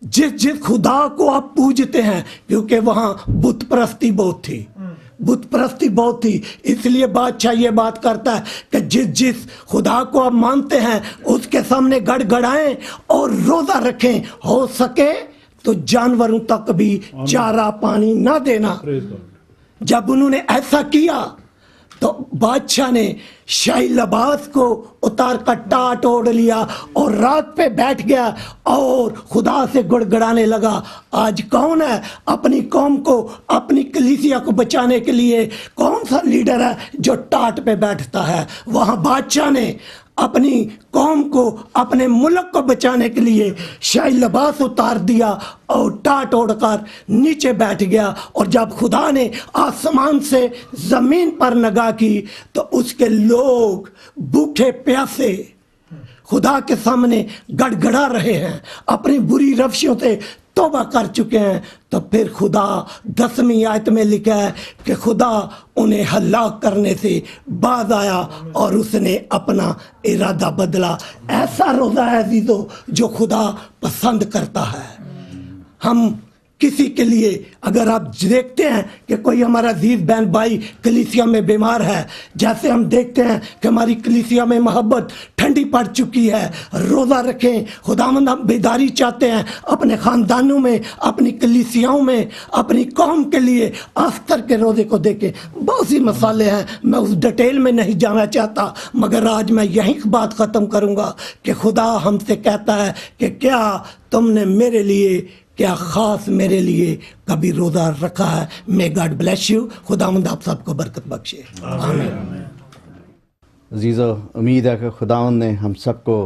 جس خدا کو آپ پوجتے ہیں، کیونکہ وہاں بت پرستی بہت تھی، بت پرستی بہت تھی، اس لیے بادشاہ یہ بات کرتا ہے کہ جس خدا کو آپ مانتے ہیں اس کے سامنے گڑ گڑائیں اور روزہ رکھیں. ہو سکے تو جانوروں تک بھی چارہ پانی نہ دینا. جب انہوں نے ایسا کیا تو بادشاہ نے شاہی لباس کو اتار کر ٹاٹ اوڑھ لیا اور رات پہ بیٹھ گیا اور خدا سے گڑ گڑانے لگا. آج کون ہے اپنی قوم کو، اپنی کلیسیا کو بچانے کے لیے؟ کون سا لیڈر ہے جو ٹاٹ پہ بیٹھتا ہے؟ وہاں بادشاہ نے اپنی قوم کو، اپنے ملک کو بچانے کے لیے شاہی لباس اتار دیا اور ٹاٹ اوڑھ کر نیچے بیٹھ گیا. اور جب خدا نے آسمان سے زمین پر نگاہ کی تو اس کے لوگ بھوکے پیاسے خدا کے سامنے گڑ گڑا رہے ہیں، اپنی بری روشوں سے توبہ کر چکے ہیں. تو پھر خدا 10ویں آیت میں لکھا ہے کہ خدا انہیں ہلاک کرنے سے باز آیا اور اس نے اپنا ارادہ بدلا. ایسا روزہ ہے عزیزو جو خدا پسند کرتا ہے. ہم کسی کے لیے اگر آپ دیکھتے ہیں کہ کوئی ہمارا عزیز بہن بھائی کلیسیا میں بیمار ہے، جیسے ہم دیکھتے ہیں کہ ہماری کلیسیا میں محبت ٹھنڈی پڑ چکی ہے، روزہ رکھیں. خداوند ہم بیداری چاہتے ہیں اپنے خاندانوں میں، اپنی کلیسیاؤں میں، اپنی قوم کے لیے آستر کے روزے کو دیکھیں. بہت سی مسئلے ہیں، میں اس ڈیٹیل میں نہیں جانا چاہتا، مگر آج میں یہی بات ختم کروں گا کہ خدا ہم سے کہتا ہے کہ کیا تم نے میرے لیے، کیا خاص میرے لیے کبھی روزہ رکھا ہے؟ میں گاڈ بلیس یو. خداوند آپ سب کو برکت بخشے. آمین. عزیزو، امید ہے کہ خداوند نے ہم سب کو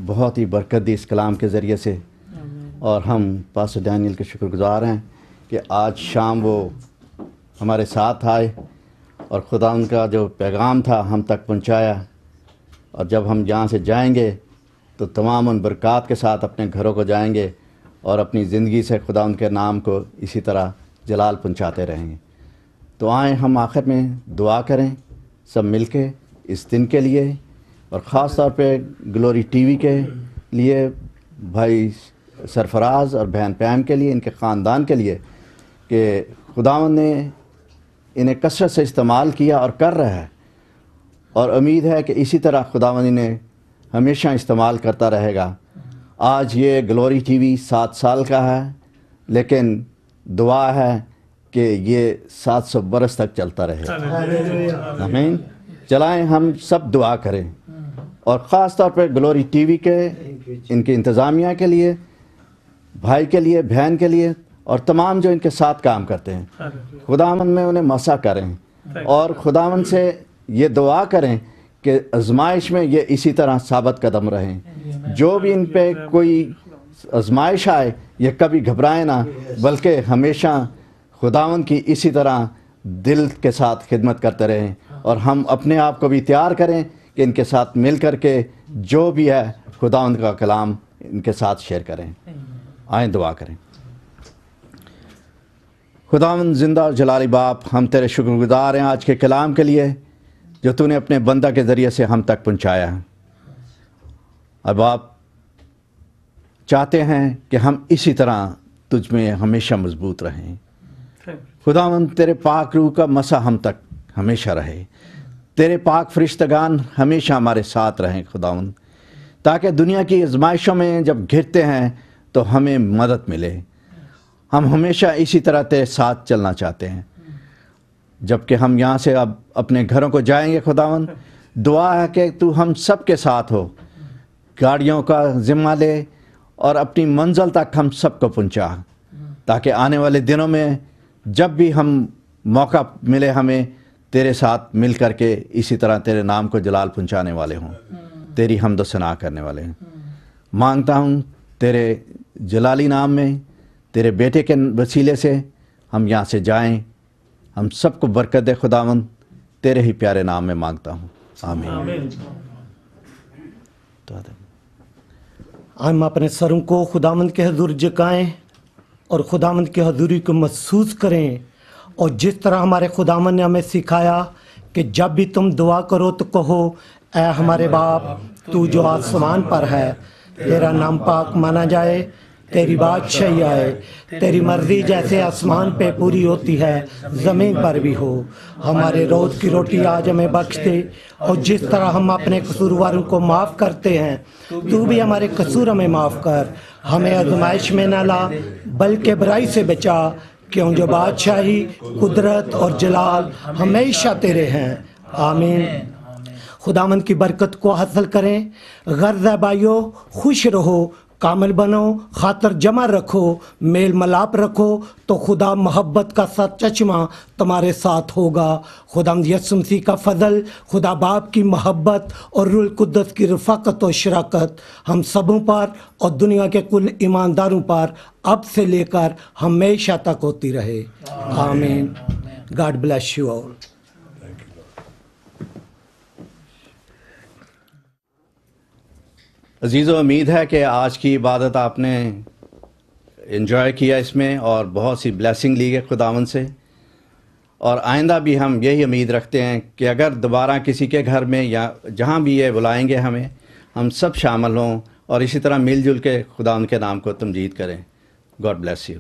بہت ہی برکت دی اس کلام کے ذریعے سے، اور ہم پاسٹر ڈینیل کے شکر گزار ہیں کہ آج شام وہ ہمارے ساتھ آئے اور خداوند کا جو پیغام تھا ہم تک پہنچایا. اور جب ہم یہاں سے جائیں گے تو تمام ان برکات کے ساتھ اپنے گھروں کو جائیں گے اور اپنی زندگی سے خداوند کے نام کو اسی طرح جلال پہنچاتے رہیں گے. تو آئیں ہم آخر میں دعا کریں سب مل کے اس دن کے لیے، اور خاص طور پہ گلوری ٹی وی کے لیے، بھائی سرفراز اور بہن پیم کے لیے، ان کے خاندان کے لیے، کہ خداوند نے انہیں کثرت سے استعمال کیا اور کر رہا ہے، اور امید ہے کہ اسی طرح خداوند انہیں ہمیشہ استعمال کرتا رہے گا۔ آج یہ گلوری ٹی وی 7 سال کا ہے، لیکن دعا ہے کہ یہ 700 برس تک چلتا رہے۔ آمین۔ چلائیں ہم سب دعا کریں، اور خاص طور پہ گلوری ٹی وی کے، ان کی انتظامیہ کے لیے، بھائی کے لیے، بہن کے لیے، اور تمام جو ان کے ساتھ کام کرتے ہیں، خداوند میں انہیں مسا کریں، اور خداوند سے یہ دعا کریں کہ آزمائش میں یہ اسی طرح ثابت قدم رہیں۔ جو بھی ان پہ کوئی آزمائش آئے یہ کبھی گھبرائیں نہ، بلکہ ہمیشہ خداوند کی اسی طرح دل کے ساتھ خدمت کرتے رہیں، اور ہم اپنے آپ کو بھی تیار کریں کہ ان کے ساتھ مل کر کے جو بھی ہے خداوند کا کلام ان کے ساتھ شیئر کریں۔ آئیں دعا کریں۔ خداوند زندہ اور جلالی باپ، ہم تیرے شکر گزار ہیں آج کے کلام کے لیے جو تو نے اپنے بندہ کے ذریعے سے ہم تک پہنچایا ہے۔ اب آپ چاہتے ہیں کہ ہم اسی طرح تجھ میں ہمیشہ مضبوط رہیں۔ خداوند تیرے پاک روح کا مسا ہم تک ہمیشہ رہے، تیرے پاک فرشتگان ہمیشہ ہمارے ساتھ رہیں خداوند، تاکہ دنیا کی آزمائشوں میں جب گھرتے ہیں تو ہمیں مدد ملے۔ ہم ہمیشہ اسی طرح تیرے ساتھ چلنا چاہتے ہیں۔ جب کہ ہم یہاں سے اب اپنے گھروں کو جائیں گے خداوند، دعا ہے کہ تو ہم سب کے ساتھ ہو، گاڑیوں کا ذمہ لے اور اپنی منزل تک ہم سب کو پہنچا، تاکہ آنے والے دنوں میں جب بھی ہم موقع ملے ہمیں تیرے ساتھ مل کر کے اسی طرح تیرے نام کو جلال پہنچانے والے ہوں، تیری حمد و ثنا کرنے والے ہیں۔ مانگتا ہوں تیرے جلالی نام میں، تیرے بیٹے کے وسیلے سے ہم یہاں سے جائیں، ہم سب کو برکت دے خداوند، تیرے ہی پیارے نام میں مانگتا ہوں، آمین۔ ہم اپنے سروں کو خداوند کے حضور جھکائیں اور خداوند کی حضوری کو محسوس کریں، اور جس طرح ہمارے خداوند نے ہمیں سکھایا کہ جب بھی تم دعا کرو تو کہو، اے ہمارے باپ تو جو آسمان پر ہے، تیرا نام پاک مانا جائے، تیری بادشاہی آئے، تیری مرضی جیسے آسمان پہ پوری ہوتی ہے زمین پر بھی ہو۔ ہمارے روز کی روٹی آج ہمیں بخش دے، اور جس طرح ہم اپنے قصورواروں کو معاف کرتے ہیں تو بھی ہمارے قصور ہمیں معاف کر، ہمیں آزمائش میں نہ لا بلکہ برائی سے بچا، کیوں جو بادشاہی، قدرت اور جلال ہمیشہ تیرے ہیں، آمین۔ خداوند کی برکت کو حاصل کریں۔ غرض ہے بھائیو، خوش رہو، کامل بنو، خاطر جمع رکھو، میل ملاپ رکھو، تو خدا محبت کا سچا چشمہ تمہارے ساتھ ہوگا۔ خداوند یسوع مسیح کا فضل، خدا باپ کی محبت اور روح القدس کی رفاقت و شراکت ہم سبوں پر اور دنیا کے کل ایمانداروں پر اب سے لے کر ہمیشہ تک ہوتی رہے، آمین۔ God bless you all. عزیزو، امید ہے کہ آج کی عبادت آپ نے انجوائے کیا اس میں، اور بہت سی بلیسنگ لی ہے خداوند سے، اور آئندہ بھی ہم یہی امید رکھتے ہیں کہ اگر دوبارہ کسی کے گھر میں یا جہاں بھی یہ بلائیں گے ہمیں، ہم سب شامل ہوں اور اسی طرح مل جل کے خداوند کے نام کو تمجید کریں۔ God bless you.